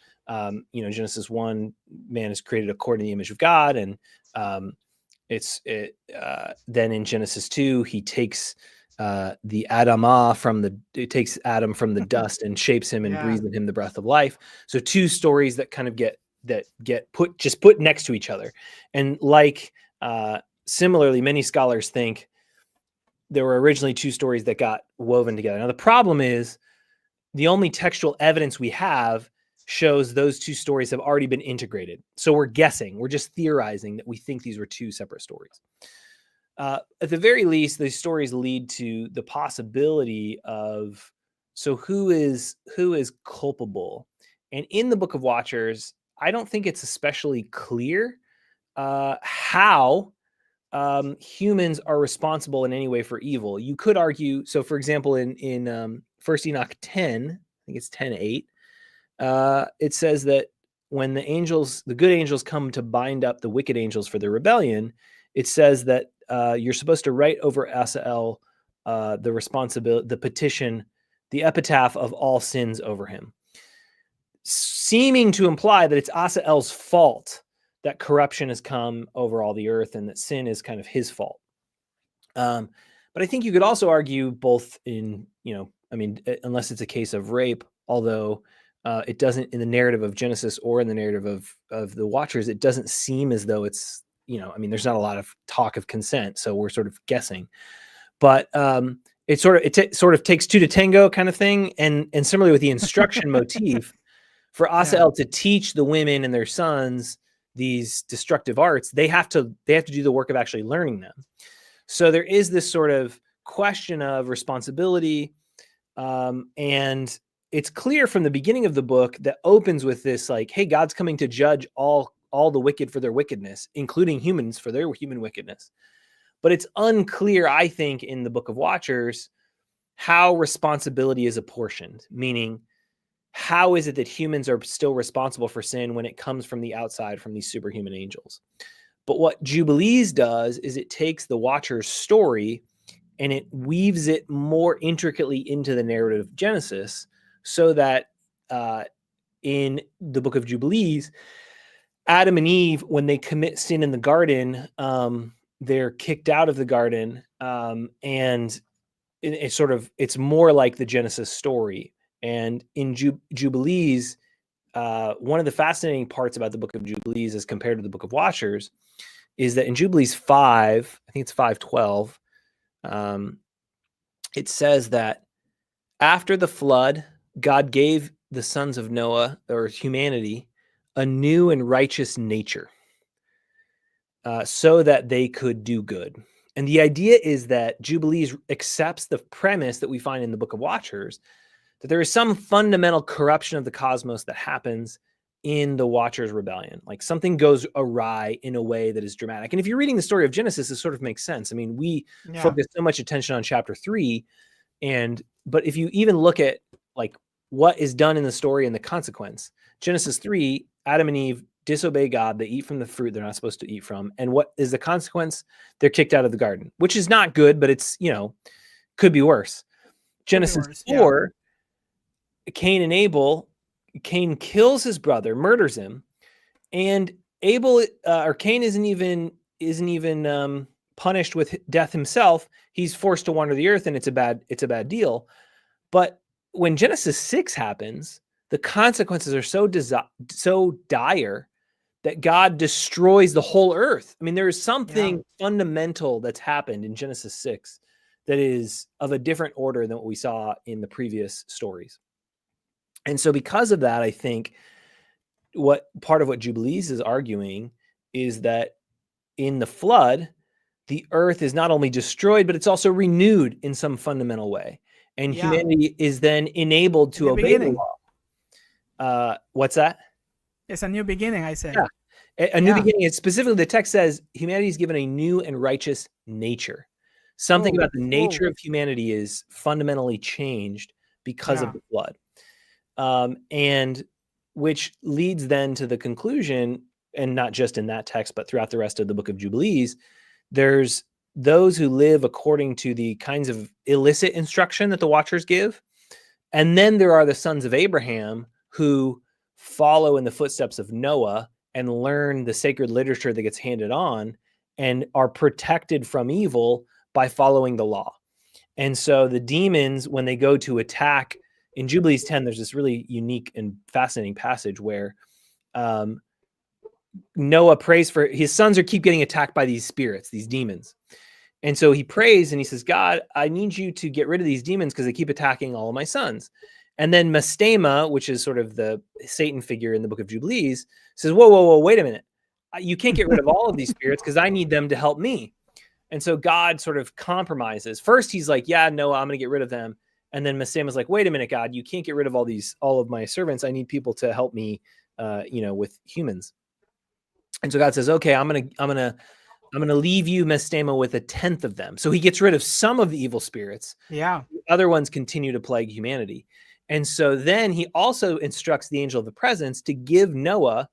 Genesis 1, man is created according to the image of God. And then in Genesis 2, he takes the takes Adam from the dust and shapes him and breathes in him the breath of life. So two stories that kind of get put next to each other. And similarly, many scholars think there were originally two stories that got woven together. Now, the problem is the only textual evidence we have shows those two stories have already been integrated. So we're guessing, we're just theorizing that we think these were two separate stories. At the very least, these stories lead to the possibility of, so who is culpable? And in the Book of Watchers, I don't think it's especially clear how humans are responsible in any way for evil. You could argue, so for example, in 1 Enoch 10, I think it's 10:8, it says that when the good angels come to bind up the wicked angels for their rebellion, it says that you're supposed to write over Asael the responsibility, the petition, the epitaph of all sins over him, seeming to imply that it's Asael's fault that corruption has come over all the earth and that sin is kind of his fault. But I think you could also argue both unless it's a case of rape, although it doesn't, in the narrative of Genesis or in the narrative of the Watchers, it doesn't seem as though it's, there's not a lot of talk of consent, so we're sort of guessing. But it sort of takes two to tango kind of thing. And similarly with the instruction motif, for Asael to teach the women and their sons these destructive arts, they have to do the work of actually learning them. So there is this sort of question of responsibility, and it's clear from the beginning of the book that opens with this, like, hey, God's coming to judge all the wicked for their wickedness, including humans for their human wickedness. But it's unclear, I think, in the Book of Watchers, how responsibility is apportioned, meaning how is it that humans are still responsible for sin when it comes from the outside, from these superhuman angels? But what Jubilees does is it takes the Watcher's story and it weaves it more intricately into the narrative of Genesis, so that in the Book of Jubilees, Adam and Eve, when they commit sin in the garden, they're kicked out of the garden, and it's more like the Genesis story. And in Jubilees, one of the fascinating parts about the Book of Jubilees as compared to the Book of Watchers is that in Jubilees 5, I think it's 5:12, it says that after the flood, God gave the sons of Noah, or humanity, a new and righteous nature. so that they could do good. And the idea is that Jubilees accepts the premise that we find in the Book of Watchers, that there is some fundamental corruption of the cosmos that happens in the Watchers' rebellion. Like something goes awry in a way that is dramatic. And if you're reading the story of Genesis, it sort of makes sense. I mean, we focus so much attention on chapter 3, but if you even look at like what is done in the story and the consequence, Genesis 3, Adam and Eve disobey God. They eat from the fruit they're not supposed to eat from. And what is the consequence? They're kicked out of the garden, which is not good, but it's, could be worse. Genesis 4, Cain and Abel, Cain kills his brother, murders him, and Cain isn't even punished with death himself. He's forced to wander the earth, and it's a bad deal. But when Genesis 6 happens, the consequences are so dire that God destroys the whole earth. I mean, there is something fundamental that's happened in Genesis 6 that is of a different order than what we saw in the previous stories. And so because of that, I think part of what Jubilees is arguing is that in the flood, the earth is not only destroyed, but it's also renewed in some fundamental way. And humanity is then enabled to obey the law. What's that? It's a new beginning, I said. Yeah. A new beginning. It's specifically, the text says humanity is given a new and righteous nature. Something about the nature of humanity is fundamentally changed because of the flood. And which leads then to the conclusion, and not just in that text, but throughout the rest of the book of Jubilees, there's those who live according to the kinds of illicit instruction that the Watchers give. And then there are the sons of Abraham who follow in the footsteps of Noah and learn the sacred literature that gets handed on and are protected from evil by following the law. And so the demons, when they go to attack, in Jubilees 10, there's this really unique and fascinating passage where Noah prays for his sons keep getting attacked by these spirits, these demons. And so he prays and he says, God, I need you to get rid of these demons because they keep attacking all of my sons. And then Mastema, which is sort of the Satan figure in the book of Jubilees, says, whoa, wait a minute. You can't get rid of all of these spirits because I need them to help me. And so God sort of compromises. First, he's like, yeah, no, I'm going to get rid of them. And then Mastema's like, wait a minute, God, you can't get rid of all of my servants. I need people to help me, with humans. And so God says, okay, I'm going to leave you, Mastema, with 1/10 of them. So he gets rid of some of the evil spirits. Yeah. The other ones continue to plague humanity. And so then he also instructs the angel of the presence to give Noah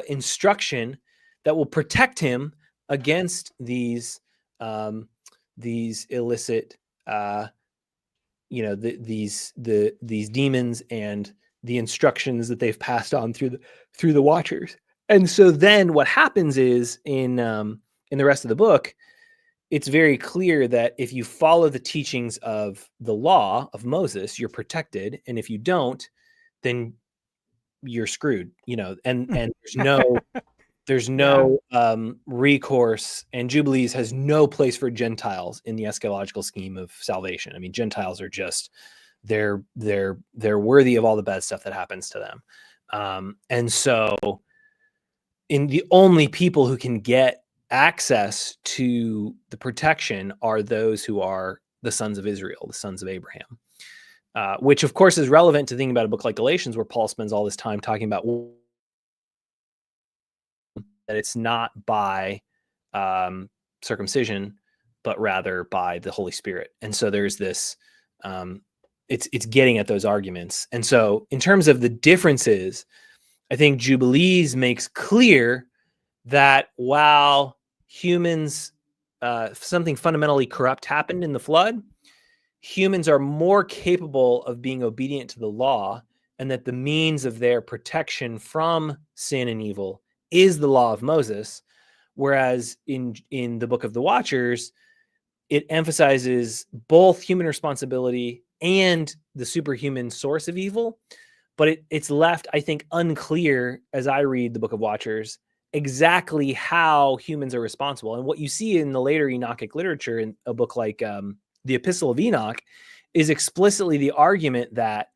instruction that will protect him against these illicit, these demons and the instructions that they've passed on through the Watchers. And so then what happens is in the rest of the book, it's very clear that if you follow the teachings of the law of Moses, you're protected. And if you don't, then you're screwed, and there's no recourse, and Jubilees has no place for Gentiles in the eschatological scheme of salvation. I mean, Gentiles are just, they're worthy of all the bad stuff that happens to them. And so in the only people who can get access to the protection are those who are the sons of Israel, the sons of Abraham, which of course is relevant to thinking about a book like Galatians, where Paul spends all this time talking about that it's not by circumcision, but rather by the Holy Spirit. And so there's this, it's getting at those arguments. And so in terms of the differences, I think Jubilees makes clear that while humans, something fundamentally corrupt happened in the flood, humans are more capable of being obedient to the law, and that the means of their protection from sin and evil is the law of Moses. Whereas in the book of the Watchers, it emphasizes both human responsibility and the superhuman source of evil. But it's left, I think, unclear as I read the book of Watchers exactly how humans are responsible. And what you see in the later Enochic literature in a book like the Epistle of Enoch is explicitly the argument that,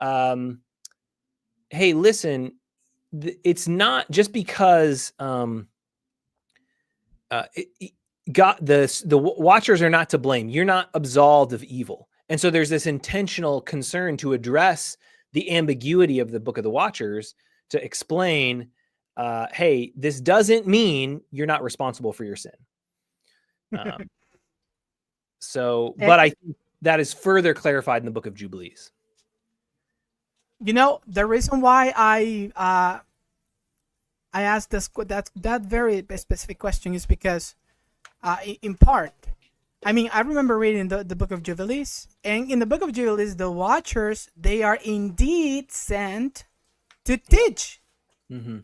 hey, listen, it's not just because God, the watchers are not to blame. You're not absolved of evil. And so there's this intentional concern to address the ambiguity of the book of the Watchers, to explain, hey, this doesn't mean you're not responsible for your sin. But I think that is further clarified in the book of Jubilees. You know, the reason why I asked that very specific question is because, in part, I mean, I remember reading the book of Jubilees, and in the book of Jubilees, the Watchers, they are indeed sent to teach. Mm-hmm.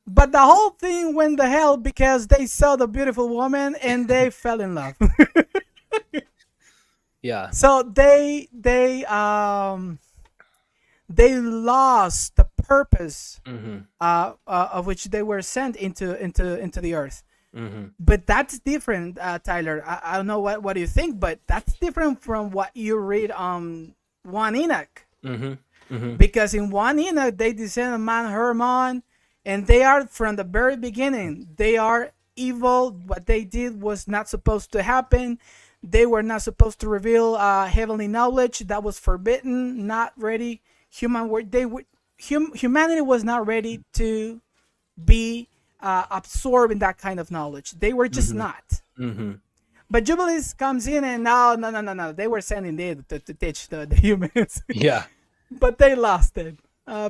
But the whole thing went to hell because they saw the beautiful woman and they fell in love. Yeah. So they lost the purpose of which they were sent into the earth. Mm-hmm. But that's different, Tyler. I don't know what do you think, but that's different from what you read on 1 Enoch. Mm-hmm. Mm-hmm. Because in 1 Enoch, they descend on Mount Hermon, and they are, from the very beginning, they are evil. What they did was not supposed to happen. They were not supposed to reveal heavenly knowledge. That was forbidden, not ready. Humanity was not ready to be absorbed in that kind of knowledge. They were just not. Mm-hmm. But Jubilees comes in and no. They were sent indeed to teach the humans. Yeah. But they lost it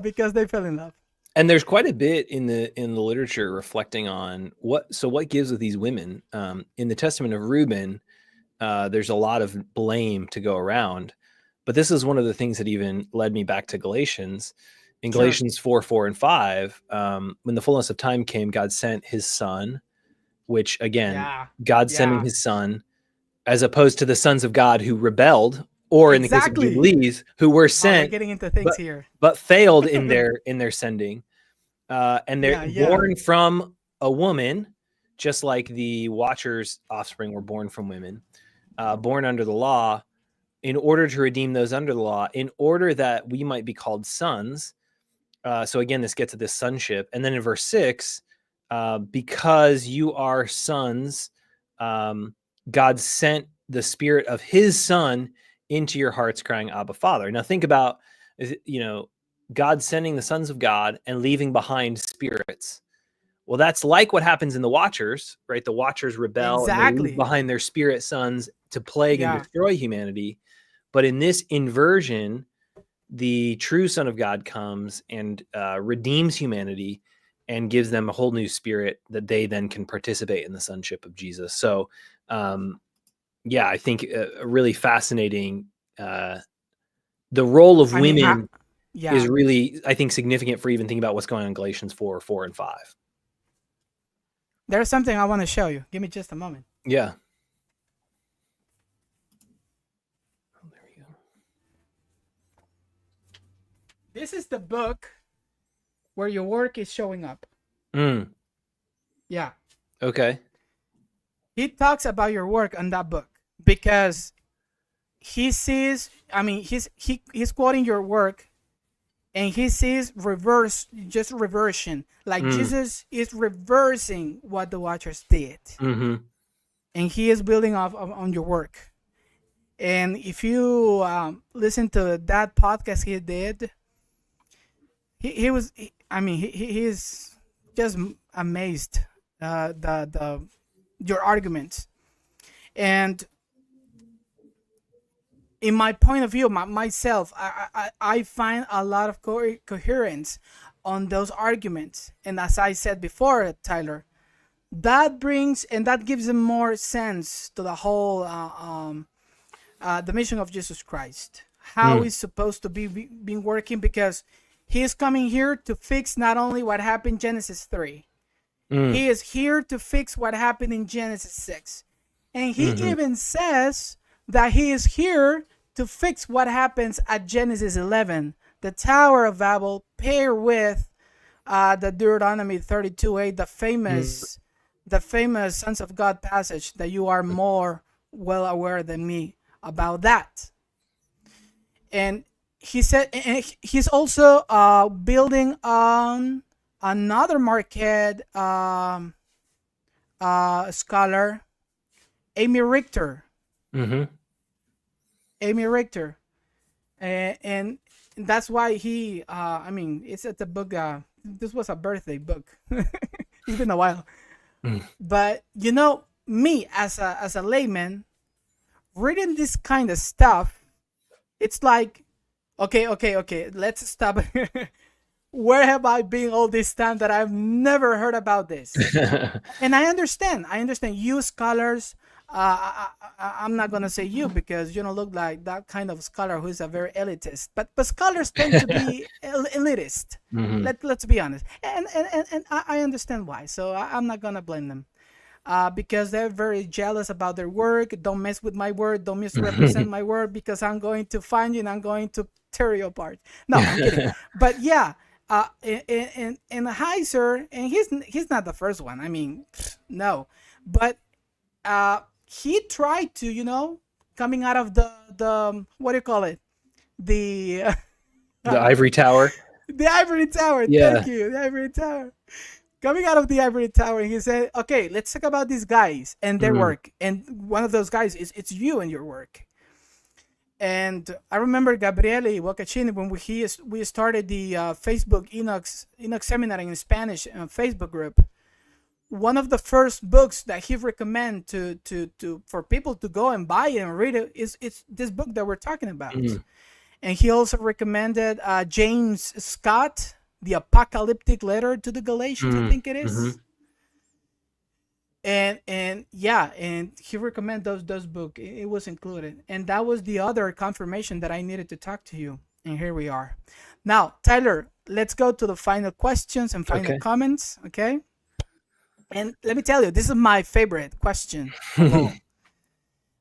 because they fell in love. And there's quite a bit in the literature reflecting on what gives with these women. In the Testament of Reuben, there's a lot of blame to go around. But this is one of the things that even led me back to Galatians. In Galatians 4 and 5, when the fullness of time came, God sent his son, which again, God sending his son, as opposed to the sons of God who rebelled, or in the case of Jubilees, who were sent, we're getting into things here, but failed in their sending. And they're born from a woman, just like the Watchers' offspring were born from women, born under the law, in order to redeem those under the law, in order that we might be called sons. So again, this gets to this sonship. And then in verse 6, because you are sons, God sent the spirit of his son into your hearts, crying, Abba, Father. Now think about, God sending the sons of God and leaving behind spirits. Well, that's like what happens in the Watchers, right? The Watchers rebel and they leave behind their spirit sons to plague and destroy humanity. But in this inversion, the true Son of God comes and redeems humanity and gives them a whole new spirit that they then can participate in the sonship of Jesus. So, I think a really fascinating, the role of women is really, I think, significant for even thinking about what's going on in Galatians 4 and 5. There's something I want to show you. Give me just a moment. Yeah. Oh, there we go. This is the book where your work is showing up. Yeah. Okay. He talks about your work on that book because he sees, he's quoting your work and he sees reversion. Like Jesus is reversing what the Watchers did. Mm-hmm. And he is building off on your work. And if you listen to that podcast he did, he is just amazed your arguments. And in my point of view, myself, I find a lot of coherence on those arguments. And as I said before, Tyler, that brings and that gives them more sense to the whole the mission of Jesus Christ. How it's supposed to be working, because he is coming here to fix not only what happened in Genesis 3. He is here to fix what happened in Genesis 6. And he even says that he is here to fix what happens at Genesis 11, the Tower of Babel, paired with the Deuteronomy 32:8, the famous Sons of God passage that you are more well aware than me about that. And he said, and he's also building on another Marquette scholar, Amy Richter. Mm-hmm. Amy Richter, and that's why he. I mean, it's at the book. This was a birthday book. It's been a while, Mm. but me as a layman, reading this kind of stuff, it's like, okay, let's stop. Where have I been all this time that I've never heard about this? And I understand. You scholars. I'm not gonna say you because you don't look like that kind of scholar who is a very elitist. But scholars tend to be elitist. Mm-hmm. Let's be honest. And I understand why. So I'm not gonna blame them. Because they're very jealous about their work. Don't mess with my work. Don't misrepresent my work because I'm going to find you and I'm going to tear you apart. No, I'm kidding. But yeah, in Heiser, and he's not the first one. I mean, no, but he tried to, coming out of the what do you call it, the The ivory tower. the ivory tower. Yeah. Thank you, the ivory tower. Coming out of the ivory tower, he said, "Okay, let's talk about these guys and their work. And one of those guys is it's you and your work." And I remember Gabriele Wacachini when we started the Facebook Enoch Seminar in Spanish Facebook group. One of the first books that he recommended to for people to go and buy and read it's this book that we're talking about. And he also recommended James Scott, the Apocalyptic Letter to the Galatians, I think it is. And yeah, and he recommended those books. It was included, and that was the other confirmation that I needed to talk to you. And here we are. Now, Tyler, let's go to the final questions and final comments. Okay. And let me tell you, this is my favorite question of all,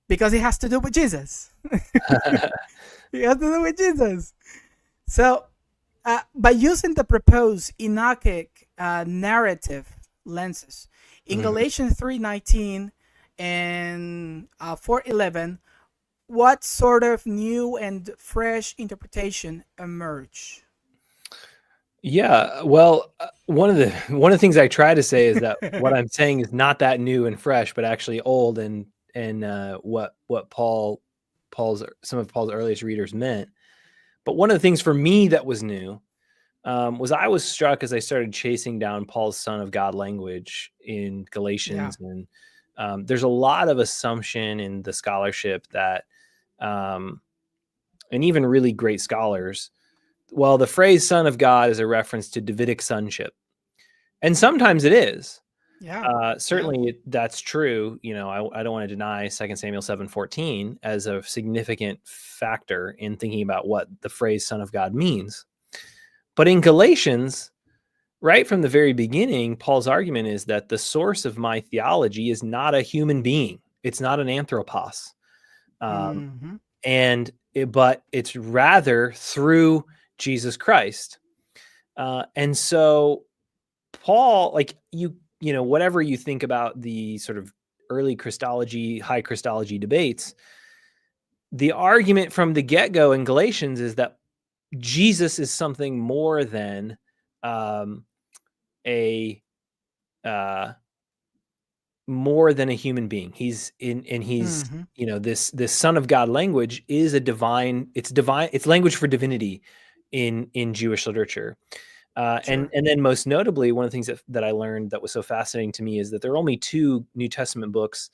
because it has to do with Jesus. It has to do with Jesus. So, by using the proposed Enochic narrative lenses, in Galatians 3:19 and 4:11, what sort of new and fresh interpretation emerge? Yeah, well, one of the things I try to say is that what I'm saying is not that new and fresh, but actually old, and what some of Paul's earliest readers meant. But one of the things for me that was new was I was struck as I started chasing down Paul's Son of God language in Galatians, and there's a lot of assumption in the scholarship that, and even really great scholars, well, the phrase Son of God is a reference to Davidic sonship. And sometimes it is. Certainly that's true. I don't want to deny 2 Samuel 7:14 as a significant factor in thinking about what the phrase Son of God means. But in Galatians, right from the very beginning, Paul's argument is that the source of my theology is not a human being. It's not an anthropos. But it's rather through Jesus Christ. And so Paul, like whatever you think about the sort of early Christology, high Christology debates, the argument from the get-go in Galatians is that Jesus is something more than a human being. He's this Son of God language is it's language for divinity in Jewish literature. And then most notably, one of the things that I learned that was so fascinating to me is that there are only two New Testament books,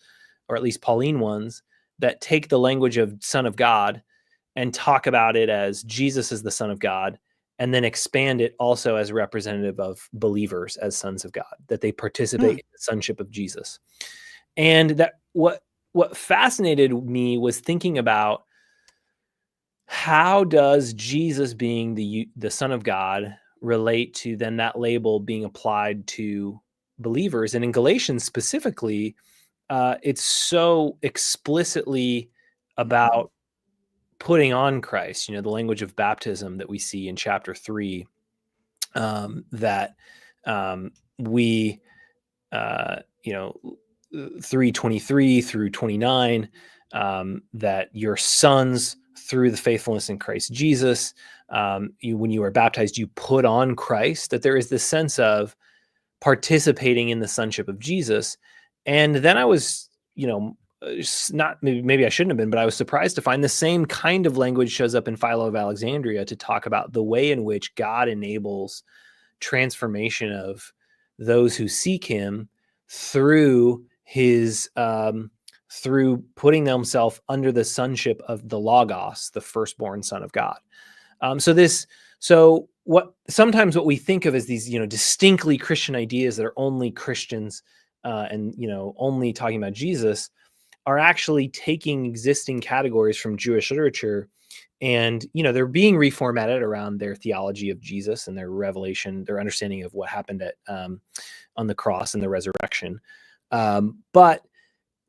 or at least Pauline ones, that take the language of Son of God and talk about it as Jesus is the Son of God, and then expand it also as representative of believers as sons of God, that they participate in the sonship of Jesus. And that what fascinated me was thinking about how does Jesus being the Son of God relate to then that label being applied to believers. And in Galatians specifically, it's so explicitly about putting on Christ, the language of baptism that we see in chapter 3, that we 3:23 through 29, that your sons through the faithfulness in Christ Jesus. When you are baptized, you put on Christ, that there is this sense of participating in the sonship of Jesus. And then I was, not maybe I shouldn't have been, but I was surprised to find the same kind of language shows up in Philo of Alexandria to talk about the way in which God enables transformation of those who seek him through his through putting themselves under the sonship of the Logos, the firstborn Son of God. Sometimes what we think of as these, distinctly Christian ideas that are only Christians and only talking about Jesus are actually taking existing categories from Jewish literature, and they're being reformatted around their theology of Jesus and their revelation, their understanding of what happened on the cross and the resurrection. But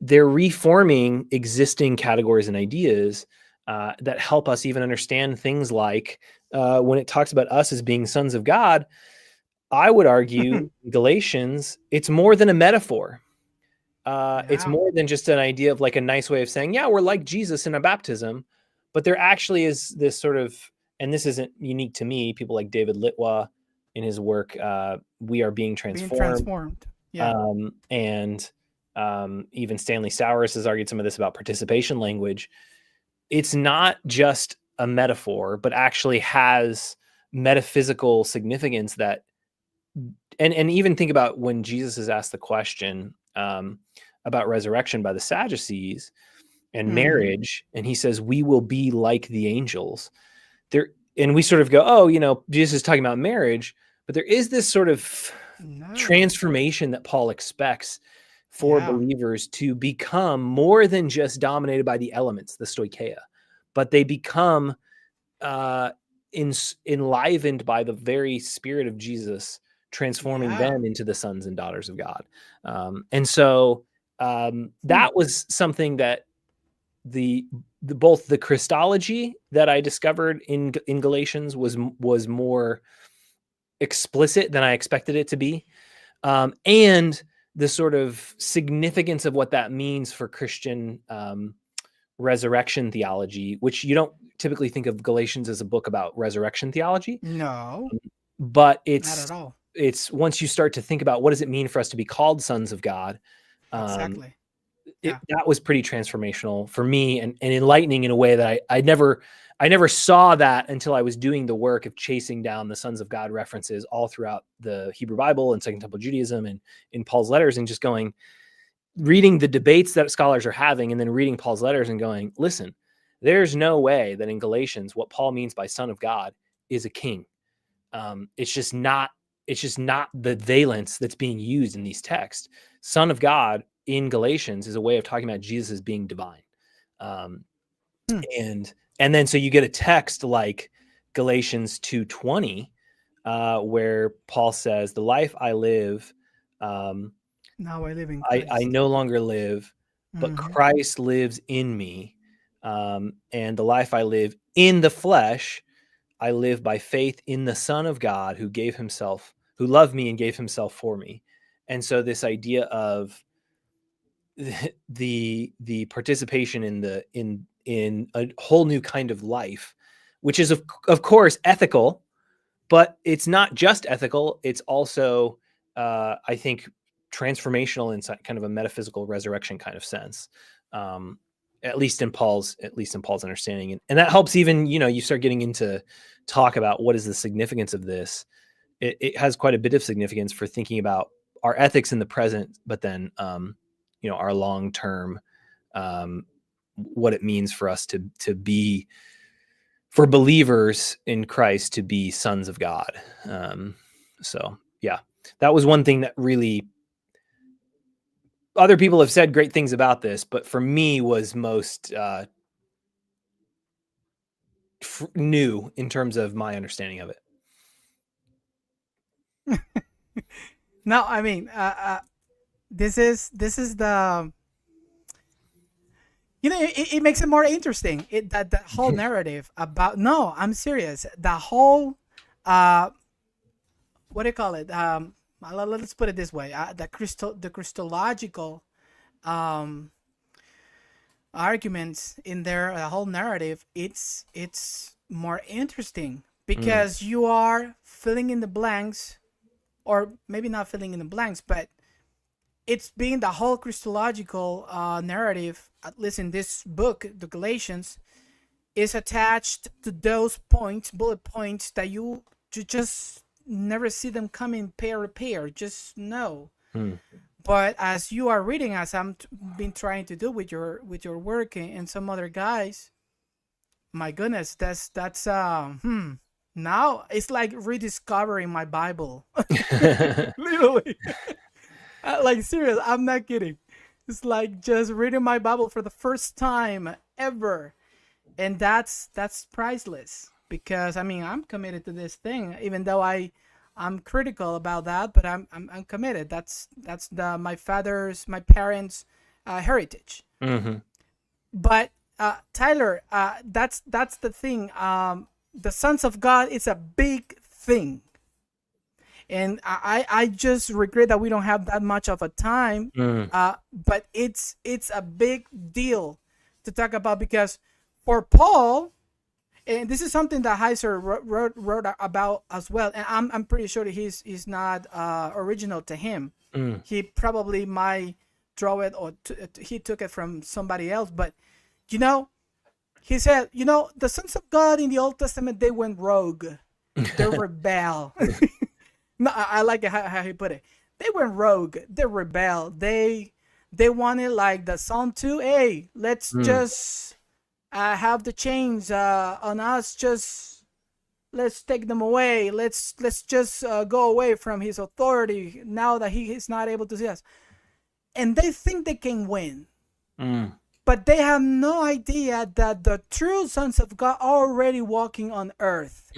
they're reforming existing categories and ideas that help us even understand things like when it talks about us as being sons of God. I would argue Galatians, it's more than a metaphor. It's more than just an idea of like a nice way of saying, yeah, we're like Jesus in a baptism, but there actually is this sort of, and this isn't unique to me, people like David Litwa in his work, We Are Being Transformed. Yeah. And even Stanley Sowers has argued some of this about participation language. It's not just a metaphor, but actually has metaphysical significance that, and even think about when Jesus is asked the question about resurrection by the Sadducees and marriage, and he says, we will be like the angels there. And we sort of go, oh, Jesus is talking about marriage, but there is this sort of transformation that Paul expects for believers to become more than just dominated by the elements, the stoicheia, but they become enlivened by the very Spirit of Jesus, transforming them into the sons and daughters of God. And so that was something that both the Christology that I discovered in Galatians was more explicit than I expected it to be, and the sort of significance of what that means for Christian resurrection theology, which you don't typically think of Galatians as a book about resurrection theology. No, but not at all. It's once you start to think about what does it mean for us to be called sons of God, Exactly. That was pretty transformational for me and enlightening in a way that I never saw that until I was doing the work of chasing down the sons of God references all throughout the Hebrew Bible and Second Temple Judaism and in Paul's letters, and just reading the debates that scholars are having, and then reading Paul's letters and going, listen, there's no way that in Galatians what Paul means by son of God is a king. It's just not the valence that's being used in these texts. Son of God in Galatians is a way of talking about Jesus as being divine. And then so you get a text like Galatians 2:20, where Paul says, the life I live, now I live in Christ. I no longer live, but Christ lives in me. And the life I live in the flesh, I live by faith in the Son of God who loved me and gave himself for me. And so this idea of the participation in a whole new kind of life, which is of course ethical, but it's not just ethical. It's also, I think, transformational in kind of a metaphysical resurrection kind of sense. At least in Paul's understanding. And that helps even, you start getting into talk about what is the significance of this. It has quite a bit of significance for thinking about our ethics in the present, but then, our long-term, what it means for us to be, for believers in Christ, to be sons of God. So yeah, that was one thing that really, other people have said great things about this, but for me was most new in terms of my understanding of it. No, I mean, this is the, it makes it more interesting. That the whole narrative about, no, I'm serious. The whole, what do you call it? Let's put it this way: the Christological, arguments in there, the whole narrative, it's more interesting because you are filling in the blanks, or maybe not filling in the blanks, but it's being the whole Christological narrative, at least in this book, the Galatians, is attached to those points, bullet points that you just never see them coming pair to pair. Just know. But as you are reading, as I'm been trying to do with your work and some other guys, my goodness, that's now it's like rediscovering my Bible. Literally. Like serious, I'm not kidding. It's like just reading my Bible for the first time ever. And that's priceless, because I mean, I'm committed to this thing, even though I'm critical about that, but I'm committed. That's my parents' heritage. But Tyler, that's the thing. The sons of God is a big thing, and I just regret that we don't have that much of a time. But it's a big deal to talk about, because for Paul, and this is something that Heiser wrote about as well, and I'm pretty sure that he's not original to him. He probably might draw it, or he took it from somebody else. But he said, the sons of God in the Old Testament, they went rogue, they rebel. No, I like it how he put it. They went rogue, they rebel. They wanted, like the Psalm 2. Hey, let's just have the chains on us. Just let's take them away. Let's just go away from his authority now that he is not able to see us. And they think they can win. But they have no idea that the true sons of God are already walking on earth.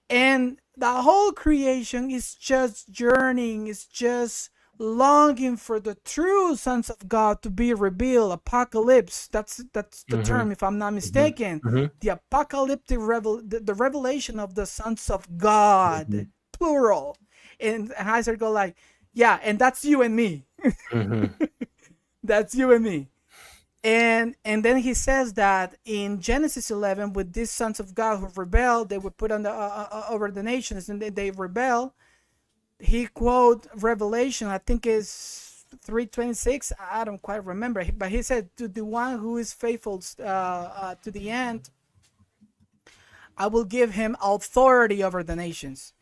And the whole creation is just journeying, is just longing for the true sons of God to be revealed. Apocalypse, that's the term, if I'm not mistaken. The apocalyptic the revelation of the sons of God, plural. And Heiser go like, yeah, and that's you and me. That's you and me. And then he says that in Genesis 11, with these sons of God who rebelled, they were put on over the nations, and they rebel. He quote Revelation, I think is 3:26. I don't quite remember, but he said, to the one who is faithful to the end, I will give him authority over the nations.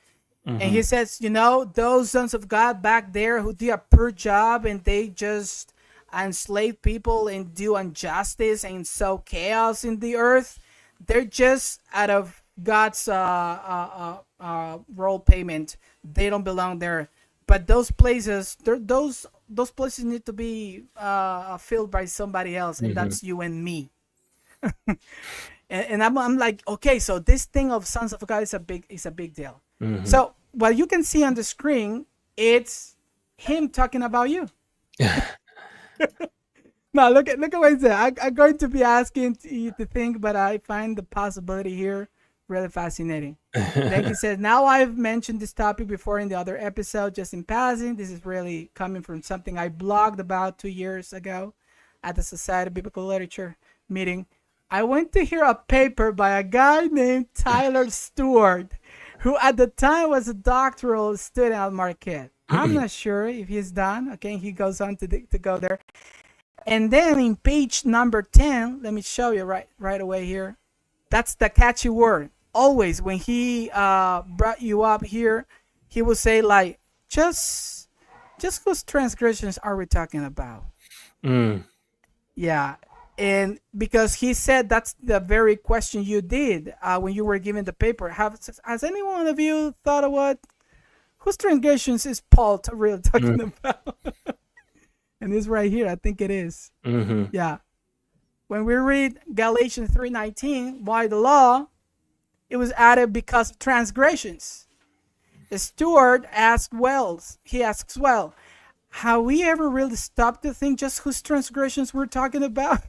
And he says, those sons of God back there who did a poor job, and they just enslave people and do injustice and sow chaos in the earth, they're just out of God's role payment. They don't belong there. But those places, those places need to be filled by somebody else, and that's you and me. and I'm like, okay, so this thing of sons of God is a big deal. So what you can see on the screen, it's him talking about you. No, look at what he said. I'm going to be asking you to think, but I find the possibility here really fascinating. Then he says, now I've mentioned this topic before in the other episode, just in passing. This is really coming from something I blogged about 2 years ago at the Society of Biblical Literature meeting. I went to hear a paper by a guy named Tyler Stewart, who at the time was a doctoral student at Marquette. I'm not sure if he's done. Okay, he goes on to go there. And then in page number 10, let me show you right away here. That's the catchy word. Always when he brought you up here, he will say like, just whose transgressions are we talking about? Yeah. And because he said that's the very question you did when you were given the paper. Has any one of you thought of whose transgressions is Paul really talking about? And it's right here. I think it is. Yeah. When we read Galatians 3:19, why the law? It was added because of transgressions. The Stewart asks well, have we ever really stopped to think just whose transgressions we're talking about?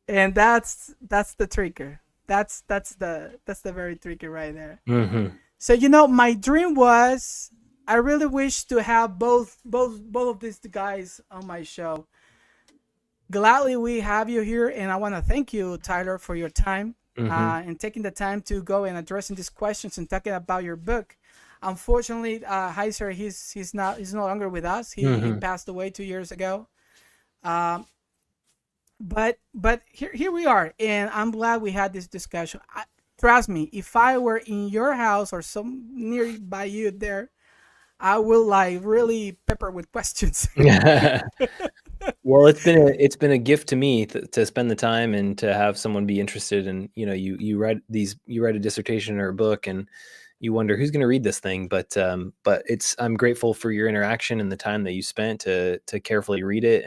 And that's the trigger. That's the very trigger right there. So my dream was, I really wish to have both of these guys on my show. gladly we have you here, and I want to thank you, Tyler, for your time and taking the time to go and addressing these questions and talking about your book. Unfortunately, Heiser, he's no longer with us. He passed away 2 years ago. Um, but here we are, and I'm glad we had this discussion. Trust me, if I were in your house or some nearby you there, I will like really pepper with questions. Well, it's been a gift to me to spend the time and to have someone be interested. And you write a dissertation or a book, and you wonder who's going to read this thing. But I'm grateful for your interaction and the time that you spent to carefully read it,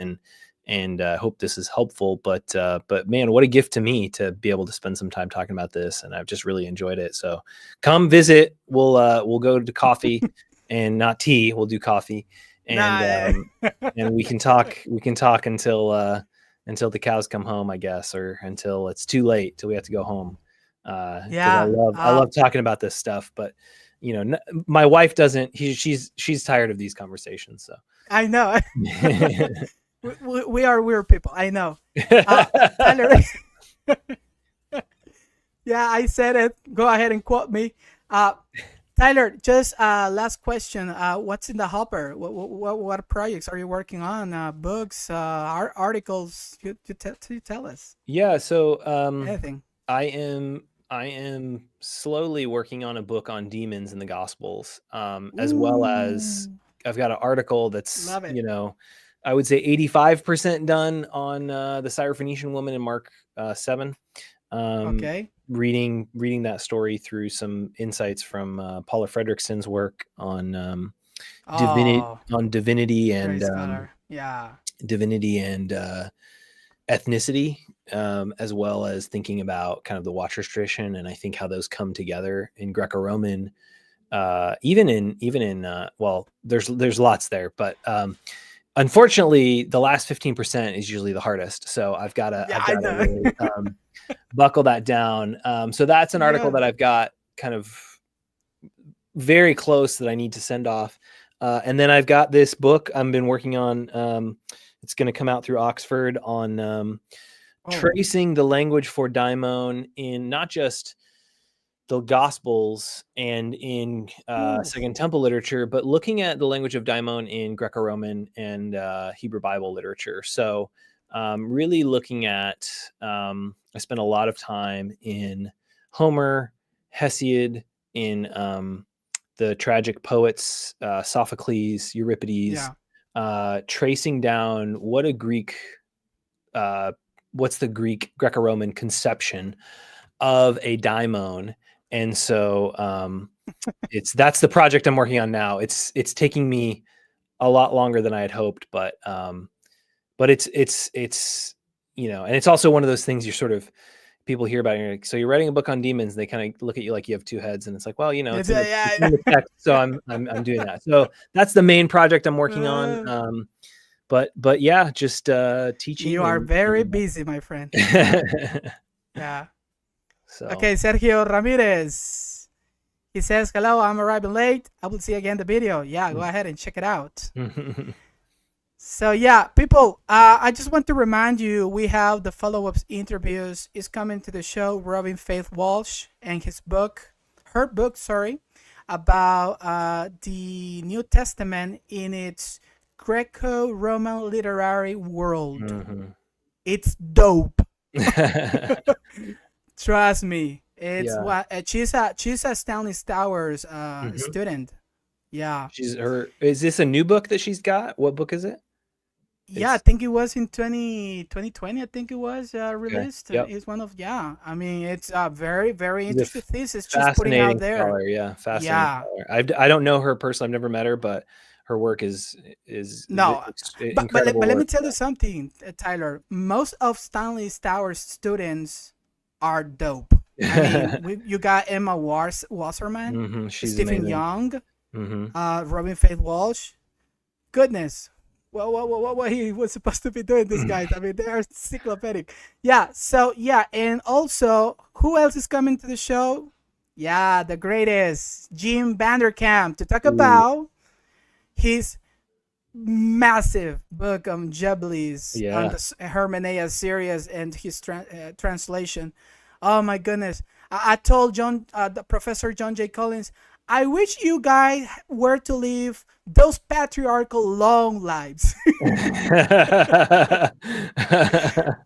and hope this is helpful. But man, what a gift to me to be able to spend some time talking about this, and I've just really enjoyed it. So come visit. We'll go to coffee and not tea. We'll do coffee. And and we can talk until the cows come home, I guess, or until it's too late, till we have to go home. Yeah, I love talking about this stuff, but my wife doesn't. She's tired of these conversations. So I know. we are weird people. I know. Tyler, yeah, I said it. Go ahead and quote me. Tyler, just last question. What's in the hopper? What projects are you working on? Books, articles? You tell us. Yeah, so Anything. I am slowly working on a book on demons in the Gospels, as well as I've got an article that's Love it. I would say 85% done on the Syrophoenician woman in Mark 7. Okay. Reading that story through some insights from Paula Fredrickson's work on divinity and divinity and ethnicity, as well as thinking about kind of the Watchers tradition, and I think how those come together in Greco-Roman, even in well, there's lots there, but unfortunately, the last 15% is usually the hardest. So I've got to really, buckle that down. So that's an article that I've got kind of very close that I need to send off. And then I've got this book I've been working on. It's going to come out through Oxford on tracing the language for daimon in not just the Gospels and in Second Temple literature, but looking at the language of daimon in Greco-Roman and Hebrew Bible literature. So really looking at, I spent a lot of time in Homer, Hesiod, in the tragic poets, Sophocles, Euripides, tracing down what's the Greek Greco-Roman conception of a daimon. And so that's the project I'm working on now. It's taking me a lot longer than I had hoped, but it's and it's also one of those things you're sort of, people hear about it, and you're like, so you're writing a book on demons, and they kind of look at you like you have two heads, and it's like, well, it's in the text, so I'm doing that. So that's the main project I'm working on. But yeah, just teaching. You are very busy, my friend. Yeah. So. Okay, Sergio Ramirez. He says, hello, I'm arriving late. I will see again the video. Yeah, go ahead and check it out. So yeah, people, I just want to remind you, we have the follow-up interviews is coming to the show. Robin Faith Walsh and her book, about the New Testament in its Greco-Roman literary world. It's dope. Trust me. It's what she's a Stanley Stowers student. Yeah. Is this a new book that she's got? What book is it? Yeah, I think it was in 2020. I think it was released. Okay. Yep. It's one of I mean, it's a very, very interesting thesis she's putting out there. Scholar, fascinating. Scholar. I don't know her personally. I've never met her, but her work is but let me tell you something, Tyler. Most of Stanley Stowers' students are dope. I mean, you got Emma Wasserman, Stephen amazing. Young, Robin Faith Walsh. Goodness. What he was supposed to be doing, these guys. I mean, they are encyclopedic. Yeah, so, and also, who else is coming to the show? Yeah, the greatest, Jim Vanderkamp, to talk about his massive book on Jubilees on Yeah. the Hermeneia series and his translation. Oh my goodness! I told the Professor John J. Collins, I wish you guys were to live those patriarchal long lives. And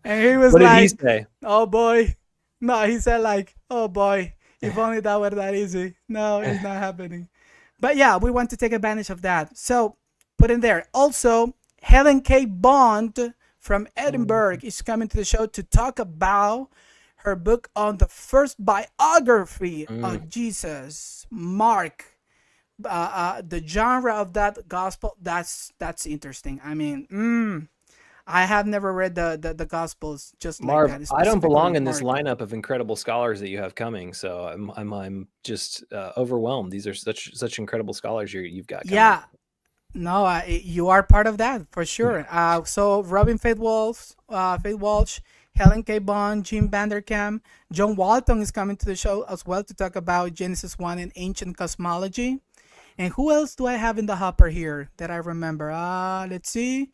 he was What did he like, say? "Oh boy," no, he said like, "Oh boy, if only that were that easy." No, it's not happening. But yeah, we want to take advantage of that. So put in there. Also, Helen K. Bond from Edinburgh is coming to the show to talk about her book on the first biography of Jesus, Mark. The genre of that gospel, that's interesting. I mean, I have never read the gospels just like Marv, that. I don't Specifically belong in this Mark. lineup of incredible scholars that you have coming, so I'm just overwhelmed. These are such incredible scholars you've got coming. Yeah, no, you are part of that for sure. So Robin Faith Walsh, Helen K. Bond, Jim Vanderkam, John Walton is coming to the show as well to talk about Genesis 1 and ancient cosmology. And who else do I have in the hopper here that I remember? Let's see.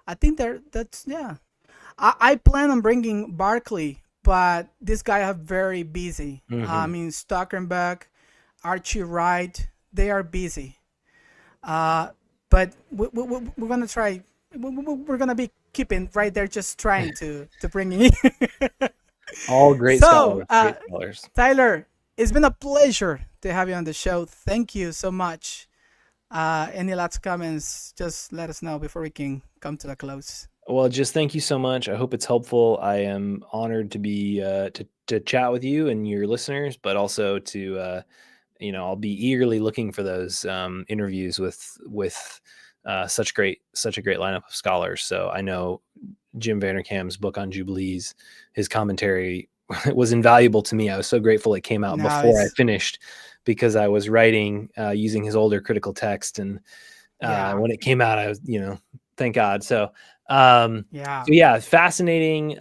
I think that's yeah. I plan on bringing Barkley, but this guy are very busy. I mean, Stockenberg, Archie Wright, they are busy. But we're gonna try. We're gonna be keeping right there, just trying to bring in. All great So, scholars, great scholars. Tyler, it's been a pleasure to have you on the show. Thank you so much. Any last comments? Just let us know before we can come to the close. Well, just thank you so much. I hope it's helpful. I am honored to be to chat with you and your listeners, but also to I'll be eagerly looking for those interviews with such a great lineup of scholars. So I know Jim Vanderkam's book on Jubilees, his commentary was invaluable to me. I was so grateful it came out before I finished, because I was writing using his older critical text, and when it came out, I was, thank God. So fascinating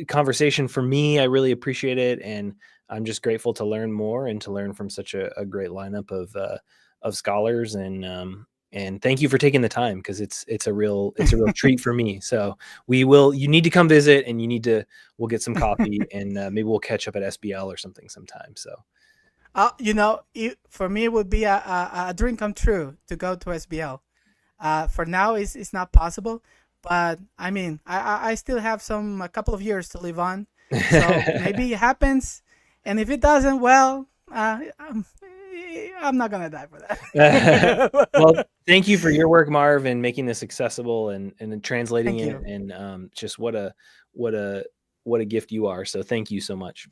conversation for me. I really appreciate it, and I'm just grateful to learn more and to learn from such a great lineup of scholars. And thank you for taking the time, because it's a real treat for me. So you need to come visit, and we'll get some coffee and maybe we'll catch up at SBL or something sometime. So, for me, it would be a dream come true to go to SBL. For now, it's not possible, but I mean, I still have a couple of years to live on, so maybe it happens. And if it doesn't, well, I'm not gonna die for that. Well, thank you for your work, Marv, and making this accessible and translating Thank it, you. and just what a gift you are. So thank you so much.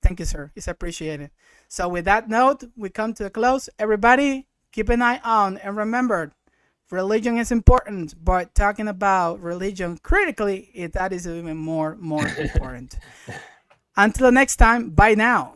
Thank you, sir. It's appreciated. So with that note, we come to a close. Everybody, keep an eye on, and remember, religion is important, but talking about religion critically, that is even more important. Until the next time, bye now.